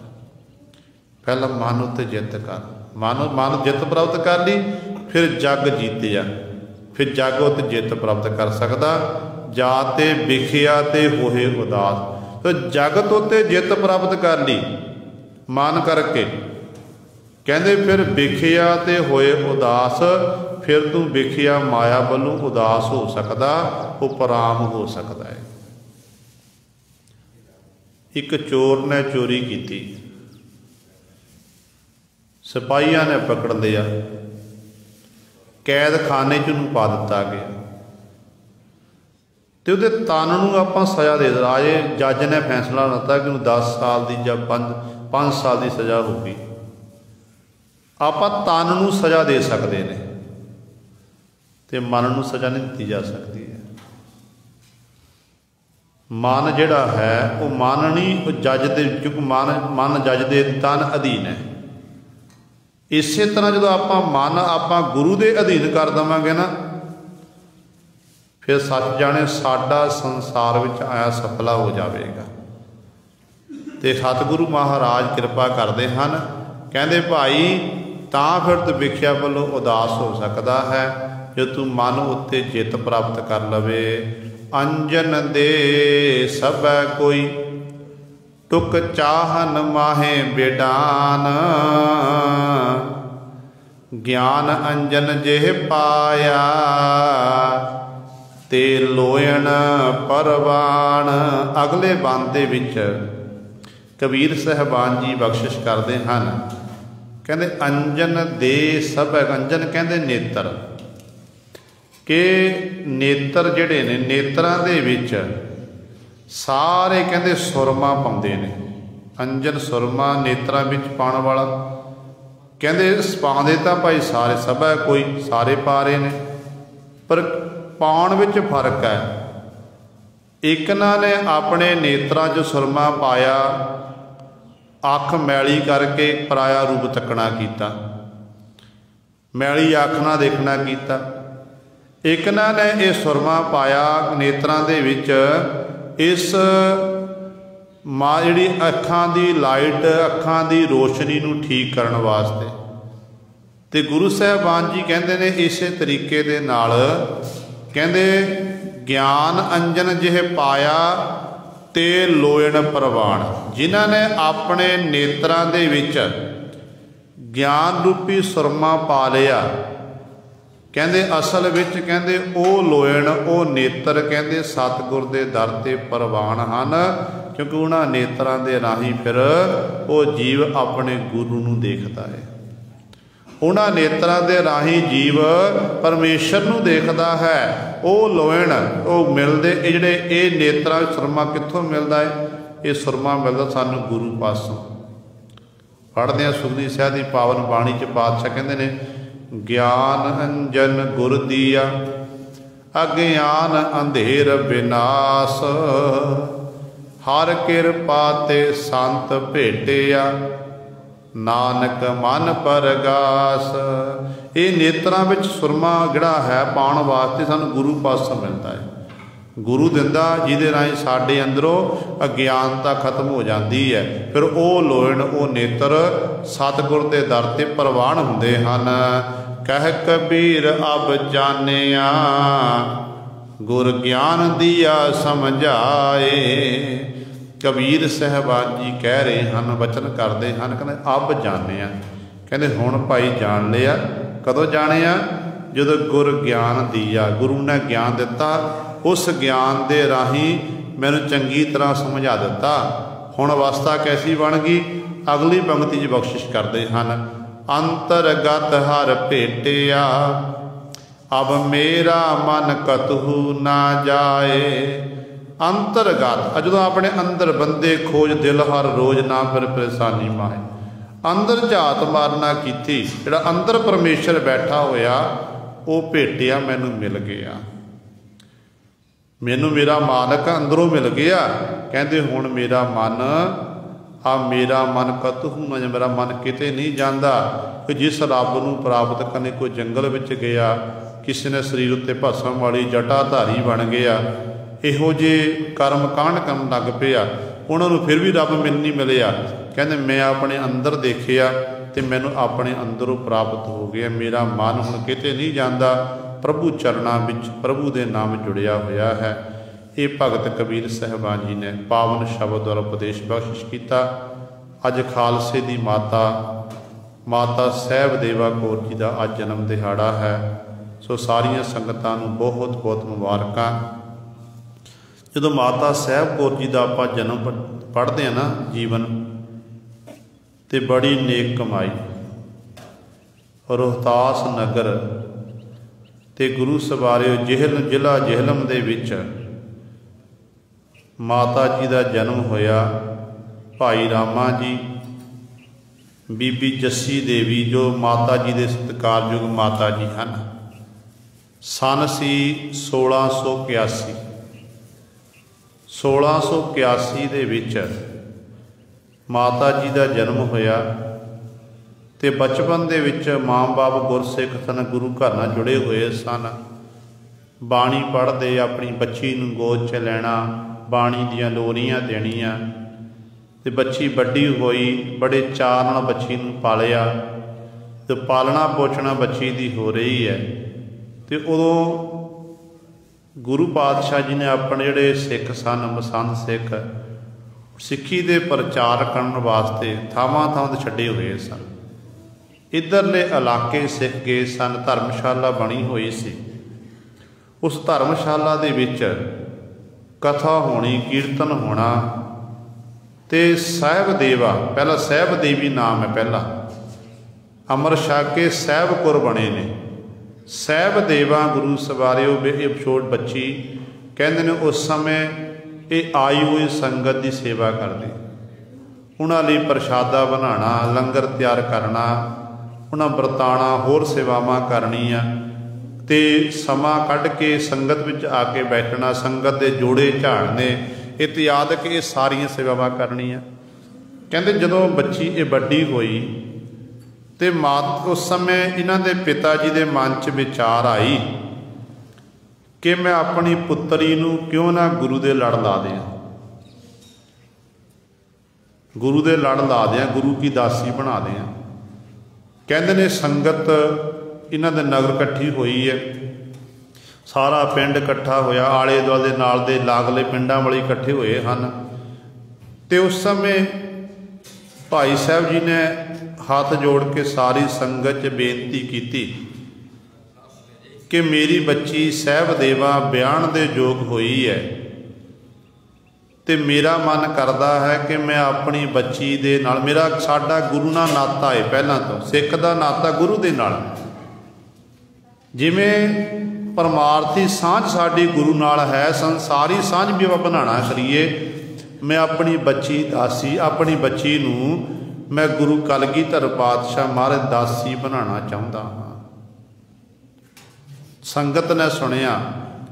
[SPEAKER 1] पहला मन उत्ते जित कर, मन जित प्राप्त कर ली, फिर जग जीतिया, फिर जग उत्ते जित प्राप्त कर सकदा। जाते विखिया ते होए उदास। तो जगत उत्ते जित प्राप्त कर ली मन करके, कहते फिर विखिया ते होए उदास। फिर तू विखिया माया वालों उदास हो सकदा, उपराम हो सकता है। एक चोर ने चोरी की, सिपाहियों ने पकड़ लिया, कैद खाने च उन्होंने पा दिता गया। तो वो तन नूं आपां सज़ा दे दिता। अजे जज ने फैसला दिता कि 10 साल की या 5 साल की सज़ा होगी। आपां तन नूं सज़ा दे सकते हैं, तो मन नूं सज़ा नहीं दी जा सकती है। मन जिहड़ा है वो मन नहीं, वो जज दे, क्योंकि मन जज दे तन अधीन है। इस तरह जो आप गुरु के अधीन कर देवांगे ना, फिर सच जाने साडा संसार विच आया सफला हो जाएगा। तो सतगुरु महाराज कृपा करते हैं, कहते भाई तां फिर तो भिखिया वालों उदास हो सकता है जो तू मन उत्ते जित प्राप्त कर लवे। अंजन दे सब कोई टुक चाहन माहे बेडान, ज्ञान अंजन जेह पाया ते लोयन परवान। अगले बंद दे विच कबीर साहबान जी बख्शिश करते हैं, कहते अंजन दे सब, अंजन कहते नेत्र, कि नेत्र जिहड़े ने नेत्रां दे विच सारे कहते सुरमा पाउंदे ने। अंजन सुरमा नेत्रां विच पाउण वाला, कहते पाउंदे तां भाई सारे सब कोई सारे पा रहे ने, पर पाउण विच फर्क है। एक ने अपने नेत्रां 'च सुरमा पाया, अख मैली करके पराया रूप तकना कीता, मैली अख ना देखना कीता। एक ने यह सुरमा पाया नेत्रां दे विच इस जिहड़ी अखां दी लाइट, अखां दी रोशनी नूं ठीक करन वास्ते। ते गुरु साहबान जी कहते ने इस तरीके दे नाल, कहते ज्ञान अंजन जिह पाया ते लोयन परवान। जिन्हां ने अपने नेत्रां दे विच ज्ञान रूपी सुरमा पा लिया, कहते असल विच कहते वो लोयन, वो नेत्र कहते सतगुर दे दर ते परवान हन, क्योंकि उन्हां नेत्रां दे राही फिर वो जीव अपने गुरु नूं देखदा है। उन्हां नेत्रां दे राही जीव परमेश्वर नूं देखदा है। वो लोयन वो मिलदे, जिहड़े ये नेत्रां सुरमा कित्थों मिलदा है? ये सुरमा मिलदा सानूं गुरु पासों। पढ़दे हां सुखदी साहिब दी पावन बाणी च पातशाह कहंदे ने, ज्ञान अंजन गुर दिया अज्ञान अंधेर विनाश, हर किरपा ते संत भेटिया नानक मन परगास। ये नेत्रां विच सुरमा जिहड़ा है पाउण वास्ते सानूं गुरु पासों मिलता है। गुरु दिंदा जिहदे राहीं साडे अंदरों अज्ञानता खत्म हो जाती है। फिर वो लोयन, वो नेत्र सतगुर दे दर ते परवान हुंदे हन। कह कबीर अब जानिया गुर ज्ञान दिया समझाए। कबीर साहबान जी कह रहे हैं, वचन करते हैं, कहते अब जाने, कहते हुण भाई जान लिया। कदों जाने? जदों गुर ज्ञान दिया, गुरु ने ज्ञान दिता, उस ज्ञान दे राही मैनूं चंगी तरह समझा दिता। हुण अवस्था कैसी बन गई? अगली पंक्ति च बख्शिश करते हैं, अंतरगत हर भेटिया अब मेरा मन कतहु ना जाए। अंतरगत जो अपने अंदर बंदे खोज दिल हर रोज ना फिर परेशानी माए। अंदर झात मारना की, जिहड़ा अंदर परमेश्वर बैठा होया वो भेटिया मैनू मिल गया, मैनू मेरा मालक अंदरों मिल गया। कहते हुण मेरा मन मेरा मन कतहू ना, मेरा मन किते नहीं जाता। कि जिस रब नूं प्राप्त करने कोई जंगल विच गया, किसी ने शरीर उत्ते भस्म वाली जटाधारी बन गया, इहो जे कर्म कांड करन लग पिया, उन्होंने फिर भी रब मैनूं नहीं मिलिया। कहते मैं अपने अंदर देखिया तो मैनूं अपने अंदरों प्राप्त हो गया। मेरा मन हुण किते नहीं जाता, प्रभु चरणां विच प्रभु दे नाम जुड़िया होया है। ये भगत कबीर साहबान जी ने पावन शब्द और उपदेश बख्शिश किया। अज खालसे की माता साहब देवा कौर जी का अज जन्म दिहाड़ा है। सो सारिया संगतां नूं बहुत बहुत मुबारकां। जो माता साहब कौर जी का आप जन्म पढ़ते हैं ना जीवन, तो बड़ी नेक कमाई। रोहतास नगर ते गुरु सवारे जिला जेहलम दे विच माता जी का जन्म होया। भाई रामा जी, बीबी जस्सी देवी जो माता जी के सत्कारयोग माता जी हैं, सन सी 1681 1681 ਦੇ ਵਿੱਚ ਮਾਤਾ ਜੀ ਦਾ ਜਨਮ ਹੋਇਆ ਤੇ ਬਚਪਨ ਦੇ ਵਿੱਚ ਮਾਂ ਬਾਪ ਗੁਰਸਿੱਖ ਸਨ, ਗੁਰੂ ਘਰ ਨਾਲ ਜੁੜੇ ਹੋਏ ਸਨ। ਬਾਣੀ ਪੜ੍ਹਦੇ, ਆਪਣੀ ਬੱਚੀ ਨੂੰ ਗੋਦ 'ਚ ਲੈਣਾ, ਬਾਣੀ ਦੀਆਂ ਲੋਰੀਆਂ ਦੇਣੀਆਂ, ਤੇ ਬੱਚੀ ਵੱਡੀ ਹੋਈ, ਬੜੇ ਚਾਅ ਨਾਲ ਬੱਚੀ ਨੂੰ ਪਾਲਿਆ ਤੇ ਪਾਲਣਾ ਪੋਸ਼ਣਾ ਬੱਚੀ ਦੀ ਹੋ ਰਹੀ ਹੈ। ਤੇ ਉਦੋਂ ਗੁਰੂ ਪਾਤਸ਼ਾਹ ਜੀ ਨੇ ਆਪਣੇ ਜਿਹੜੇ ਸਿੱਖ ਸਨ, ਮਸੰਦ ਸਿੱਖ, ਸਿੱਖੀ ਦੇ ਪ੍ਰਚਾਰ ਕਰਨ ਵਾਸਤੇ ਥਾਵਾਂ ਥਾਵਾਂ 'ਤੇ ਛੱਡੇ ਹੋਏ ਸਨ। ਇੱਧਰਲੇ ਇਲਾਕੇ ਸਿੱਖ ਗਏ ਸਨ, ਧਰਮਸ਼ਾਲਾ ਬਣੀ ਹੋਈ ਸੀ। ਉਸ ਧਰਮਸ਼ਾਲਾ ਦੇ ਵਿੱਚ ਕਥਾ ਹੋਣੀ, ਕੀਰਤਨ ਹੋਣਾ, ਤੇ ਸਾਹਿਬ ਦੇਵਾ, ਪਹਿਲਾਂ ਸਾਹਿਬ ਦੇਵੀ ਨਾਮ ਹੈ, ਪਹਿਲਾਂ ਅੰਮ੍ਰਿਤ ਛਕ ਕੇ ਸਾਹਿਬ ਕੌਰ ਬਣੇ ਨੇ। ਸਾਹਿਬ ਦੇਵਾ ਗੁਰੂ ਸਵਾਰਿਓ, ਇਹ ਛੋਟ ਬੱਚੀ ਕਹਿੰਦੇ ਨੇ ਉਸ ਸਮੇਂ ਇਹ ਆਈ ਹੋਈ ਸੰਗਤ ਦੀ ਸੇਵਾ ਕਰਦੇ, ਉਹਨਾਂ ਲਈ ਪ੍ਰਸ਼ਾਦਾ ਬਣਾਉਣਾ, ਲੰਗਰ ਤਿਆਰ ਕਰਨਾ, ਉਹਨਾਂ ਵਰਤਾਣਾ, ਹੋਰ ਸੇਵਾਵਾਂ ਕਰਨੀਆਂ, ਤੇ ਸਮਾਂ ਕੱਢ ਕੇ ਸੰਗਤ ਵਿੱਚ ਆ ਕੇ ਬੈਠਣਾ, ਸੰਗਤ ਦੇ ਜੋੜੇ ਝਾੜਨੇ, ਇਤਿਆਦਿਕ ਇਹ ਸਾਰੀਆਂ ਸੇਵਾਵਾਂ ਕਰਨੀਆਂ। ਕਹਿੰਦੇ ਜਦੋਂ ਬੱਚੀ ਇਹ ਵੱਡੀ ਹੋਈ ਤੇ ਉਸ ਸਮੇਂ ਇਹਨਾਂ ਦੇ ਪਿਤਾ ਜੀ ਦੇ ਮਨ 'ਚ ਵਿਚਾਰ ਆਈ ਕਿ ਮੈਂ ਆਪਣੀ ਪੁੱਤਰੀ ਨੂੰ ਕਿਉਂ ਨਾ ਗੁਰੂ ਦੇ ਲੜ ਲਾ ਦਿਆਂ, ਗੁਰੂ ਦੇ ਲੜ ਲਾ ਦਿਆਂ, ਗੁਰੂ ਕੀ ਦਾਸੀ ਬਣਾ ਦਿਆਂ। ਕਹਿੰਦੇ ਨੇ ਸੰਗਤ ਇਹਨਾਂ ਦੇ ਨਗਰ ਇਕੱਠੀ ਹੋਈ ਹੈ, ਸਾਰਾ ਪਿੰਡ ਇਕੱਠਾ ਹੋਇਆ, ਆਲੇ ਦੁਆਲੇ ਦੇ ਨਾਲ ਦੇ ਲਾਗਲੇ ਪਿੰਡਾਂ ਵਾਲੇ ਇਕੱਠੇ ਹੋਏ ਹਨ। ਤੇ ਉਸ ਸਮੇਂ ਭਾਈ ਸਾਹਿਬ ਜੀ ਨੇ ਹੱਥ ਜੋੜ ਕੇ ਸਾਰੀ ਸੰਗਤ 'ਚ ਬੇਨਤੀ ਕੀਤੀ ਕਿ ਮੇਰੀ ਬੱਚੀ ਸਾਹਿਬ ਦੇਵਾ ਵਿਆਹਣ ਦੇ ਯੋਗ ਹੋਈ ਹੈ, ਤੇ ਮੇਰਾ ਮਨ ਕਰਦਾ ਹੈ ਕਿ ਮੈਂ ਆਪਣੀ ਬੱਚੀ ਦੇ ਨਾਲ, ਸਾਡਾ ਗੁਰੂ ਨਾਲ ਨਾਤਾ ਹੈ, ਪਹਿਲਾਂ ਤੋਂ ਸਿੱਖ ਦਾ ਨਾਤਾ ਗੁਰੂ ਦੇ ਨਾਲ, ਜਿਵੇਂ ਪਰਮਾਰਥੀ ਸਾਂਝ ਸਾਡੀ ਗੁਰੂ ਨਾਲ ਹੈ, ਸੰਸਾਰੀ ਸਾਂਝ ਵੀ ਆਪਾਂ ਬਣਾਉਣਾ ਕਰੀਏ। ਮੈਂ ਆਪਣੀ ਬੱਚੀ ਦਾਸੀ, ਆਪਣੀ ਬੱਚੀ ਨੂੰ ਮੈਂ ਗੁਰੂ ਕਲਗੀਧਰ ਪਾਤਸ਼ਾਹ ਮਹਾਰਾਜ ਦਾਸੀ ਬਣਾਉਣਾ ਚਾਹੁੰਦਾ ਹਾਂ। ਸੰਗਤ ਨੇ ਸੁਣਿਆ,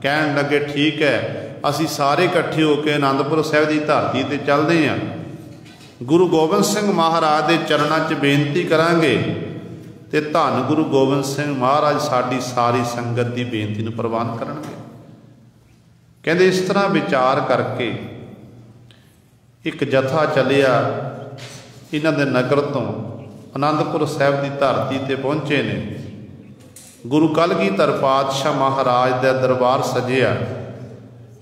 [SPEAKER 1] ਕਹਿਣ ਲੱਗੇ ਠੀਕ ਹੈ, ਅਸੀਂ ਸਾਰੇ ਇਕੱਠੇ ਹੋ ਕੇ ਅਨੰਦਪੁਰ ਸਾਹਿਬ ਦੀ ਧਰਤੀ 'ਤੇ ਚੱਲਦੇ ਹਾਂ, ਗੁਰੂ ਗੋਬਿੰਦ ਸਿੰਘ ਮਹਾਰਾਜ ਦੇ ਚਰਨਾਂ 'ਚ ਬੇਨਤੀ ਕਰਾਂਗੇ, ਤੇ ਧੰਨ ਗੁਰੂ ਗੋਬਿੰਦ ਸਿੰਘ ਮਹਾਰਾਜ ਸਾਡੀ ਸਾਰੀ ਸੰਗਤ ਦੀ ਬੇਨਤੀ ਨੂੰ ਪ੍ਰਵਾਨ ਕਰਨਗੇ। ਕਹਿੰਦੇ ਇਸ ਤਰ੍ਹਾਂ ਵਿਚਾਰ ਕਰਕੇ ਇੱਕ ਜਥਾ ਚੱਲਿਆ, ਇਹਨਾਂ ਦੇ ਨਗਰ ਤੋਂ ਅਨੰਦਪੁਰ ਸਾਹਿਬ ਦੀ ਧਰਤੀ 'ਤੇ ਪਹੁੰਚੇ ਨੇ। ਗੁਰੂ ਕਲਗੀਧਰ ਪਾਤਸ਼ਾਹ ਮਹਾਰਾਜ ਦਾ ਦਰਬਾਰ ਸਜਿਆ,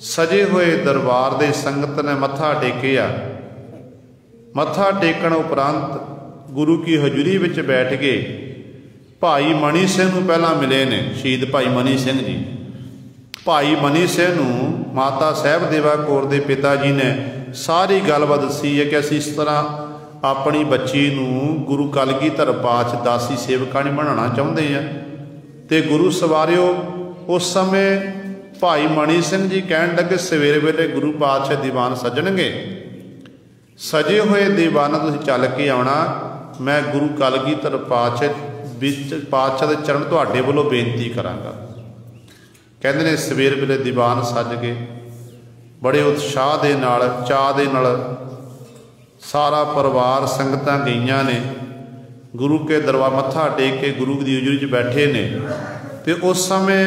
[SPEAKER 1] ਸਜੇ ਹੋਏ ਦਰਬਾਰ ਦੇ ਸੰਗਤ ਨੇ ਮੱਥਾ ਟੇਕਿਆ। ਮੱਥਾ ਟੇਕਣ ਉਪਰੰਤ ਗੁਰੂ ਕੀ ਹਜ਼ੂਰੀ ਵਿੱਚ ਬੈਠ ਗਏ। ਭਾਈ ਮਨੀ ਸਿੰਘ ਨੂੰ ਪਹਿਲਾਂ ਮਿਲੇ ਨੇ, ਸ਼ਹੀਦ ਭਾਈ ਮਨੀ ਸਿੰਘ ਜੀ। ਭਾਈ ਮਨੀ ਸਿੰਘ ਨੂੰ ਮਾਤਾ ਸਾਹਿਬ ਦੇਵਾ ਕੌਰ ਦੇ ਪਿਤਾ ਜੀ ਨੇ ਸਾਰੀ ਗੱਲਬਾਤ ਦੱਸੀ ਹੈ ਕਿ ਅਸੀਂ ਇਸ ਤਰ੍ਹਾਂ ਆਪਣੀ ਬੱਚੀ ਨੂੰ ਗੁਰੂ ਕਲਗੀਧਰ ਪਾਤਸ਼ਾਹ ਦਾਸੀ ਸੇਵਕਾਣੀ ਬਣਾਉਣਾ ਚਾਹੁੰਦੇ ਹਾਂ। ਤੇ ਗੁਰੂ ਸਵਾਰਿਓ ਉਸ ਸਮੇਂ ਭਾਈ ਮਨੀ ਸਿੰਘ ਜੀ ਕਹਿਣ ਲੱਗੇ ਸਵੇਰੇ ਵੇਲੇ ਗੁਰੂ ਪਾਤਸ਼ਾਹ ਦੀਵਾਨ ਸੱਜਣਗੇ, ਸਜੇ ਹੋਏ ਦੀਵਾਨਾਂ ਤੁਸੀਂ ਚੱਲ ਕੇ ਆਉਣਾ, ਮੈਂ ਗੁਰੂ ਕਲਗੀਧਰ ਪਾਤਸ਼ਾਹ ਦੇ ਚਰਨ ਤੁਹਾਡੇ ਵੱਲੋਂ ਬੇਨਤੀ ਕਰਾਂਗਾ। ਕਹਿੰਦੇ ਨੇ ਸਵੇਰ ਵੇਲੇ ਦੀਵਾਨ ਸੱਜ ਗਏ, ਬੜੇ ਉਤਸ਼ਾਹ ਦੇ ਨਾਲ, ਚਾਅ ਦੇ ਨਾਲ ਸਾਰਾ ਪਰਿਵਾਰ, ਸੰਗਤਾਂ ਗਈਆਂ ਨੇ ਗੁਰੂ ਕੇ ਦਰਬਾਰ, ਮੱਥਾ ਟੇਕ ਕੇ ਗੁਰੂ ਦੀ ਹਜ਼ੂਰੀ 'ਚ ਬੈਠੇ ਨੇ। ਤੇ ਉਸ ਸਮੇਂ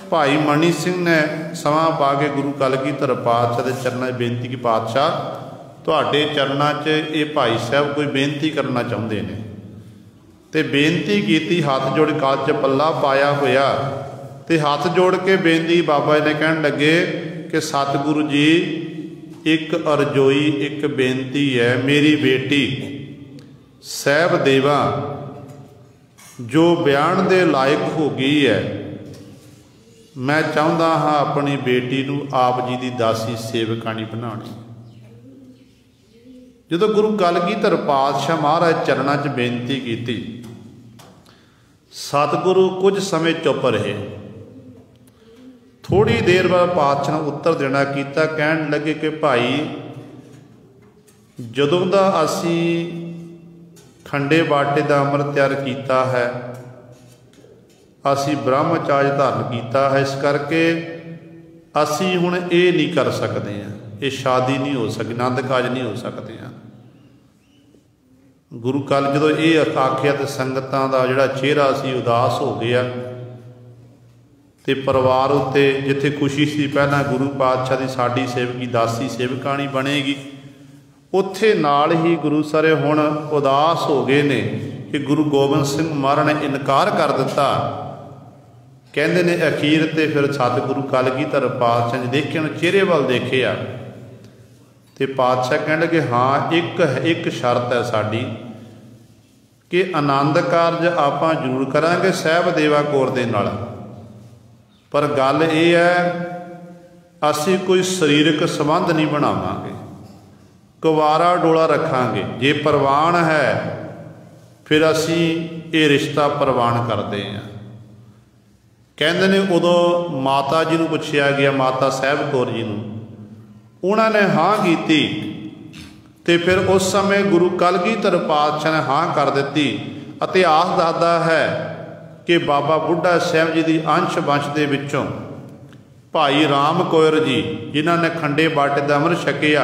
[SPEAKER 1] ਭਾਈ ਮਨੀ ਸਿੰਘ ਨੇ ਸਮਾਂ ਪਾ ਕੇ ਗੁਰੂ ਕਲਗੀਧਰ ਪਾਤਸ਼ਾਹ ਦੇ ਚਰਨਾਂ 'ਚ ਬੇਨਤੀ ਕੀ, ਪਾਤਸ਼ਾਹ ਤੁਹਾਡੇ ਚਰਨਾਂ 'ਚ ਇਹ ਭਾਈ ਸਾਹਿਬ ਕੋਈ ਬੇਨਤੀ ਕਰਨਾ ਚਾਹੁੰਦੇ ਨੇ। ਤੇ ਬੇਨਤੀ ਕੀਤੀ, ਹੱਥ ਜੋੜ ਕਾਲ 'ਚ ਪੱਲਾ ਪਾਇਆ ਹੋਇਆ, ਤੇ ਹੱਥ ਜੋੜ ਕੇ ਬੇਨਤੀ ਬਾਬਾ ਜੀ ਨੇ ਕਹਿਣ ਲੱਗੇ ਕਿ ਸਤਿਗੁਰੂ ਜੀ ਇੱਕ ਅਰਜ਼ੋਈ, ਇੱਕ ਬੇਨਤੀ ਹੈ, ਮੇਰੀ ਬੇਟੀ ਸਾਹਿਬ ਦੇਵਾ ਜੋ ਵਿਆਹਣ ਦੇ ਲਾਇਕ ਹੋ ਗਈ ਹੈ, ਮੈਂ ਚਾਹੁੰਦਾ ਹਾਂ ਆਪਣੀ ਬੇਟੀ ਨੂੰ ਆਪ ਜੀ ਦੀ ਦਾਸੀ ਸੇਵਕਾਣੀ ਬਣਾਉਣੀ। ਜਦੋਂ ਗੁਰੂ ਕਲਗੀਧਰ ਪਾਤਸ਼ਾਹ ਮਹਾਰਾਜ ਚਰਨਾਂ 'ਚ ਬੇਨਤੀ ਕੀਤੀ, ਸਤਿਗੁਰੂ ਕੁਝ ਸਮੇਂ ਚੁੱਪ ਰਹੇ। ਥੋੜ੍ਹੀ ਦੇਰ ਬਾਅਦ ਪਾਤਸ਼ਾਹ ਨੇ ਉੱਤਰ ਦੇਣਾ ਕੀਤਾ, ਕਹਿਣ ਲੱਗੇ ਕਿ ਭਾਈ ਜਦੋਂ ਦਾ ਅਸੀਂ ਖੰਡੇ ਬਾਟੇ ਦਾ ਅੰਮ੍ਰਿਤ ਤਿਆਰ ਕੀਤਾ ਹੈ, ਅਸੀਂ ਬ੍ਰਹਮਚਾਰਜ ਧਾਰਨ ਕੀਤਾ ਹੈ, ਇਸ ਕਰਕੇ ਅਸੀਂ ਹੁਣ ਇਹ ਨਹੀਂ ਕਰ ਸਕਦੇ ਹਾਂ, ये शादी नहीं हो सकती, आनंद काज नहीं हो सकते हैं। गुरु कल जो ये आख्या तो संगतां दा जिहड़ा चेहरा सी उदास हो गया, तो परिवार उत्ते जिथे खुशी सी पहला गुरु पातशाह की साडी सेवकी दासी सेवकाणी बनेगी, उत्थे नाल ही गुरु सारे हुण उदास हो गए ने कि गुरु गोबिंद सिंह महाराज ने इनकार कर दिता। कहते ने अखीर ते फिर सतगुरु कलगीधर पातशाह जी देखे चेहरे वाल देखे आ, तो पातशाह कह लगे हाँ एक शर्त है साड़ी कि आनंद कारज आपां जरूर करांगे साहब देवा कौर दे नाल, पर गल ये है असी कोई शरीरक संबंध नहीं बनावांगे, कुवारा डोला रखांगे। जे प्रवान है फिर असी ये रिश्ता प्रवान करते हैं। कहते ने उदों माता जी नूं पुछया गया, माता साहब कौर जी नूं, उन्होंने हाँ की, तो फिर उस समय गुरु कलगीधर पातशाह ने हाँ कर दी। इतिहास दसदा है कि बाबा बुढ़ा साहब जी की अंश वंश के विचों भाई राम कौर जी जिन्हों ने खंडे बाटे का अमृत छकिया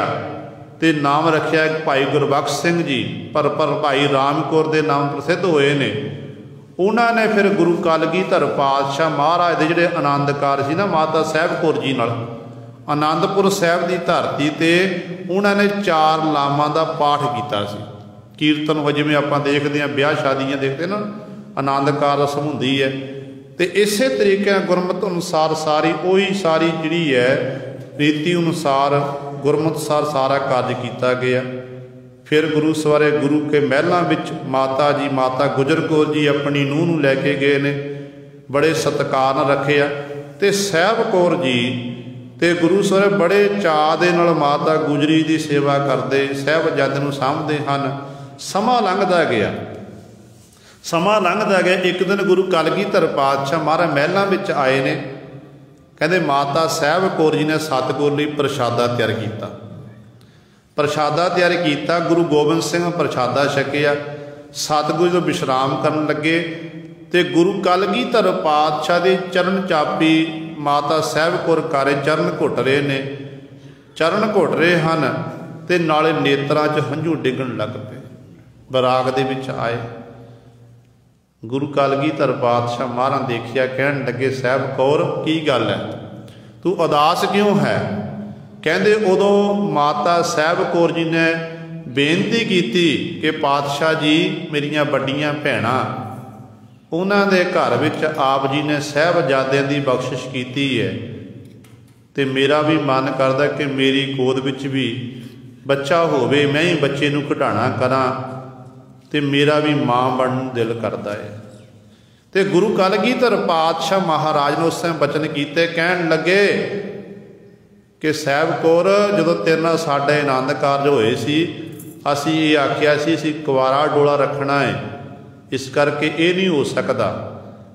[SPEAKER 1] तो नाम रखा भाई गुरबख्श सिंह जी, पर भाई राम कौर के नाम प्रसिद्ध होए ने। उन्होंने फिर गुरु कलगीधर पातशाह महाराज के जोड़े आनंद कार सी ना माता साहब कौर जी नाल आनंदपुर साहब की धरती पर उन्होंने 4 लामां का पाठ किया सी। कीर्तन हो जिवें आपां देखते हैं ब्याह शादियां देखते ना आनंद कार रस्म हुंदी है, तो इस तरीके गुरमत अनुसार सारी जिहड़ी है रीति अनुसार गुरमत अनुसार सारा कार्य किया गया। फिर गुरु सवारे गुरु के महलों विच माता जी माता गुजर कौर जी अपनी नूह नूं लैके गए ने, बड़े सत्कार नाल रखे आ। ते साहब कौर जी ते गुरु सवारे बड़े चाअ दे नाल माता गुजरी की सेवा करते साहबजादे नूं सामभदे हन। समा लंघदा गया। एक दिन गुरु कलगीधर पातशाह महाराज महलों विच आए ने, कहते माता साहब कौर जी ने सतगुर लई प्रशादा तैयार किया। प्रशादा तैयार किया, गुरु गोबिंद सिंह प्रशादा छकिया, सतगुरु जो विश्राम करन लगे तो गुरु कलगीधर पातशाह के चरण चापी माता साहब कौर कारे चरण घुट रहे ने, चरण घुट रहे हैं तो नाले नेत्रां च हंझू डिगण लग पे। बराग दे विच आए गुरु कलगीधर पातशाह महाराज देखिया, कहन लगे साहब कौर की गल है, तू उदास क्यों है? कहते उदों माता साहब कौर जी ने बेनती की कि पातशाह जी मेरिया बड़ियां भैणां उन्हां दे घर विच आप जी ने साहबजादियां दी बख्शिश की है, तो मेरा भी मन करदा कि मेरी गोद विच भी बच्चा होवे, मैं ही बच्चे नूं कढाणा करां, तो मेरा भी माँ बनन दिल करता है। तो गुरु कलगीधर पातशाह महाराज ने उस समय बचन किए, कहन लगे कि साहब कौर जो तेरे नाल साडे आनंद कारज होए सी, असीं ये आख्या सी असीं कुवारा डोला रखना है, इस करके ये नहीं हो सकता।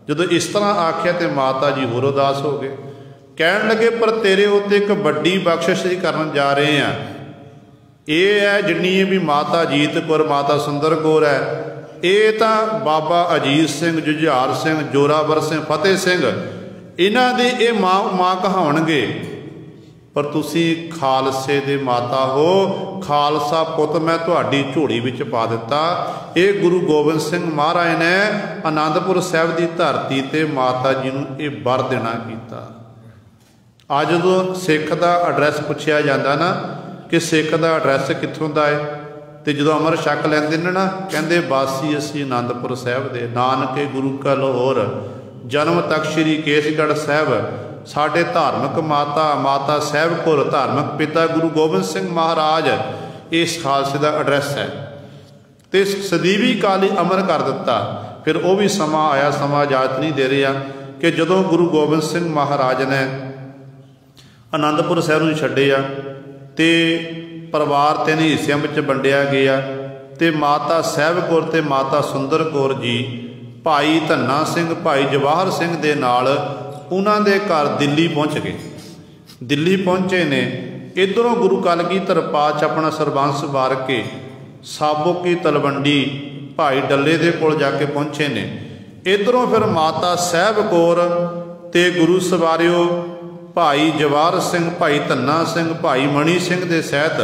[SPEAKER 1] जो इस तरह आख्या तो माता जी होर उदास हो गए। कहन लगे पर तेरे उत्ते एक बड़ी बख्शिश ही करन जा रहे हैं, ये है जिन्नी भी माता जीत कौर माता सुंदर कौर है, ये तो बाबा अजीत सिंह जुझार सिंह जोरावर सिंह फतेह सिंह इन्हां दी ये मां कहावणगे, पर तुसी खालसे दे माता हो, खालसा पुत मैं तुहाडी झोली विच पा दिता। ये गुरु गोबिंद सिंह महाराज ने आनंदपुर साहब की धरती ते माता जी नूं ये वर देना कीता। अज जो सिख का एड्रैस पुछया जाता ना कि सिख का एड्रैस कित्थों का है, तो जो अमर छक लैंदे ने ना कहते वासी असी आनंदपुर साहब दे, नानके गुरु का लाहौर जन्म तक श्री केसगढ़ साहब, साढ़े धार्मिक माता माता साहब कौर, धार्मिक पिता गुरु गोबिंद सिंह महाराज, इस खालसे का एड्रैस है। तो सदीवी काल ही अमर कर दिता। फिर वो भी समा आया, समा इजाजत नहीं दे रहा कि जो गुरु गोबिंद सिंह महाराज ने आनंदपुर साहब नूं छड्डिया तो परिवार 3 हिस्सों में वंडिया गया, तो माता साहब कौर ते माता सुंदर कौर जी भाई धन्ना सिंह भाई जवाहर सिंह दे नाल उन्हां दे घर दिल्ली पहुँच गए। दिल्ली पहुँचे ने, इधरों गुरु कलगीधर पातशाह अपना सरबंस वार के साबो की तलवंडी भाई डल्ले दे कोल जाके पहुँचे ने। इधरों फिर माता साहब कौर ते गुरु सवारियो भाई जवाहर सिंह, भाई धन्ना सिंह, भाई मणी सिंह के सहित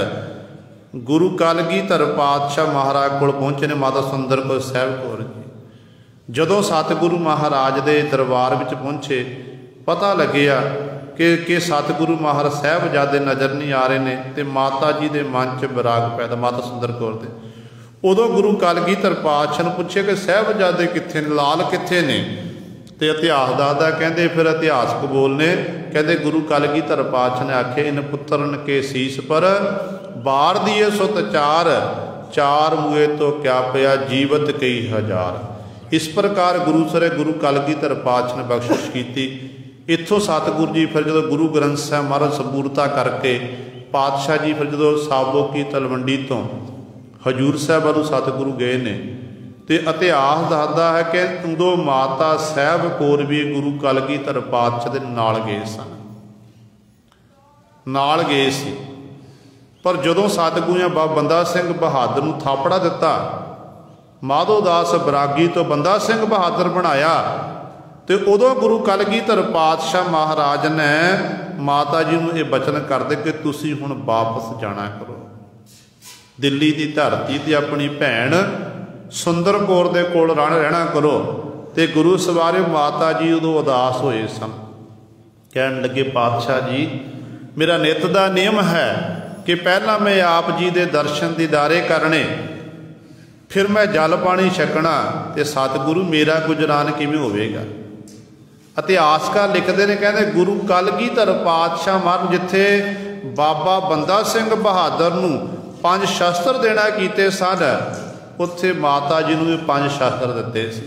[SPEAKER 1] गुरु कलगीधर पातशाह महाराज को पहुँचे ने माता सुंदर कौर साहिब कौर जी। जदों सतगुरु महाराज के दरबार में पहुँचे, पता लग्या कि सतगुरु महाराज साहिबजादे नज़र नहीं आ रहे हैं, तो माता जी के मन च विराग पैदा माता सुंदर कौर दे। उदों गुरु कलगीधर पातशाह ने पूछे कि साहिबजादे कित्थे ने, लाल कित्थे ने? तो इतिहास दसदा, कहते फिर इतिहासक बोलने, कहते गुरु कलगीधर पातशाह ने आखे इन पुत्रन के शीस पर बार दिए सुत चार, चार मुए तो क्या पिया जीवत कई हजार। इस प्रकार गुरु सरे गुरु कलगीधर पातशाह ने बख्शिश की। इत्थों सतगुरु जी फिर जो गुरु ग्रंथ साहिब महाराज सबूरता करके पातशाह जी फिर जो साबो की तलवंडी तो हजूर साहब वालों सतगुरु गए ने, तो इतिहास दसदा है कि उदों माता साहिब कौर भी गुरु कलगीधर पातशाह के नाल गए सन, नाल गए सी। पर जदों सतगुरु बाबा बंदा सिंह बहादुर नूं थापड़ा दिता, माधोदास बरागी तो बंदा सिंह बहादुर बनाया, तो उदों गुरु कलगीधर पातशाह महाराज ने माता जी नूं ये बचन कर दे कि तुसीं हुण वापस जाना करो दिल्ली की धरती ते, अपनी भैन सुंदर कौर दे कोल रहना करो। तो गुरु सवारे माता जी उदों उदास होए सन, कहन लगे पातशाह जी मेरा नित का नियम है कि पहला मैं आप जी के दर्शन दीदारे करने, फिर मैं जल पानी छकना, तो सतगुरु मेरा गुजरान किवें होवेगा। इतिहासकार लिखते हैं, कहते गुरु कलगीधर पातशाह महाराज जिथे बाबा बंदा सिंह बहादुर नूं 5 शस्त्र देना कीते सन, उत्थे माता जी नूं भी 5 शस्त्र दिते सी,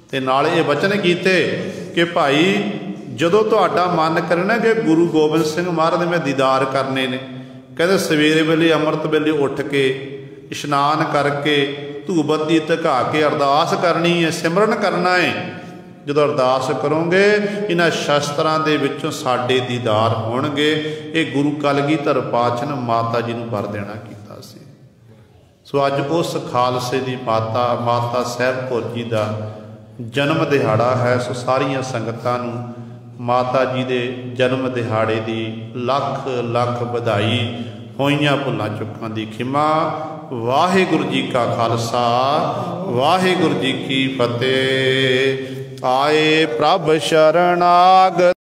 [SPEAKER 1] ते नाल ये वचन कीते कि भाई जदों तुहाडा मन करना कि गुरु गोबिंद सिंह महाराज में दीदार करने ने, कहते सवेरे वेले अमृत वेले उठ के इशनान करके धूप बत्ती धका के अरदास करनी है, सिमरन करना है। जो अरदास करोगे इन्हां शस्त्रां दे विचों साडे दीदार होणगे। ये गुरु कलगीधर पातशाह ने माता जी नूं वर देना कीता सी। सो अज उस खालसे दी माता साहिब कौर जी दा जन्म दिहाड़ा है। सो सारियां संगतां नूं माता जी दे जन्म दिहाड़े दी लख लख बधाई। होइयां भुलां चुकां दी खिमा। वाहिगुरू जी का खालसा, वाहिगुरू जी की फतेह। आए प्रभ शरणागत।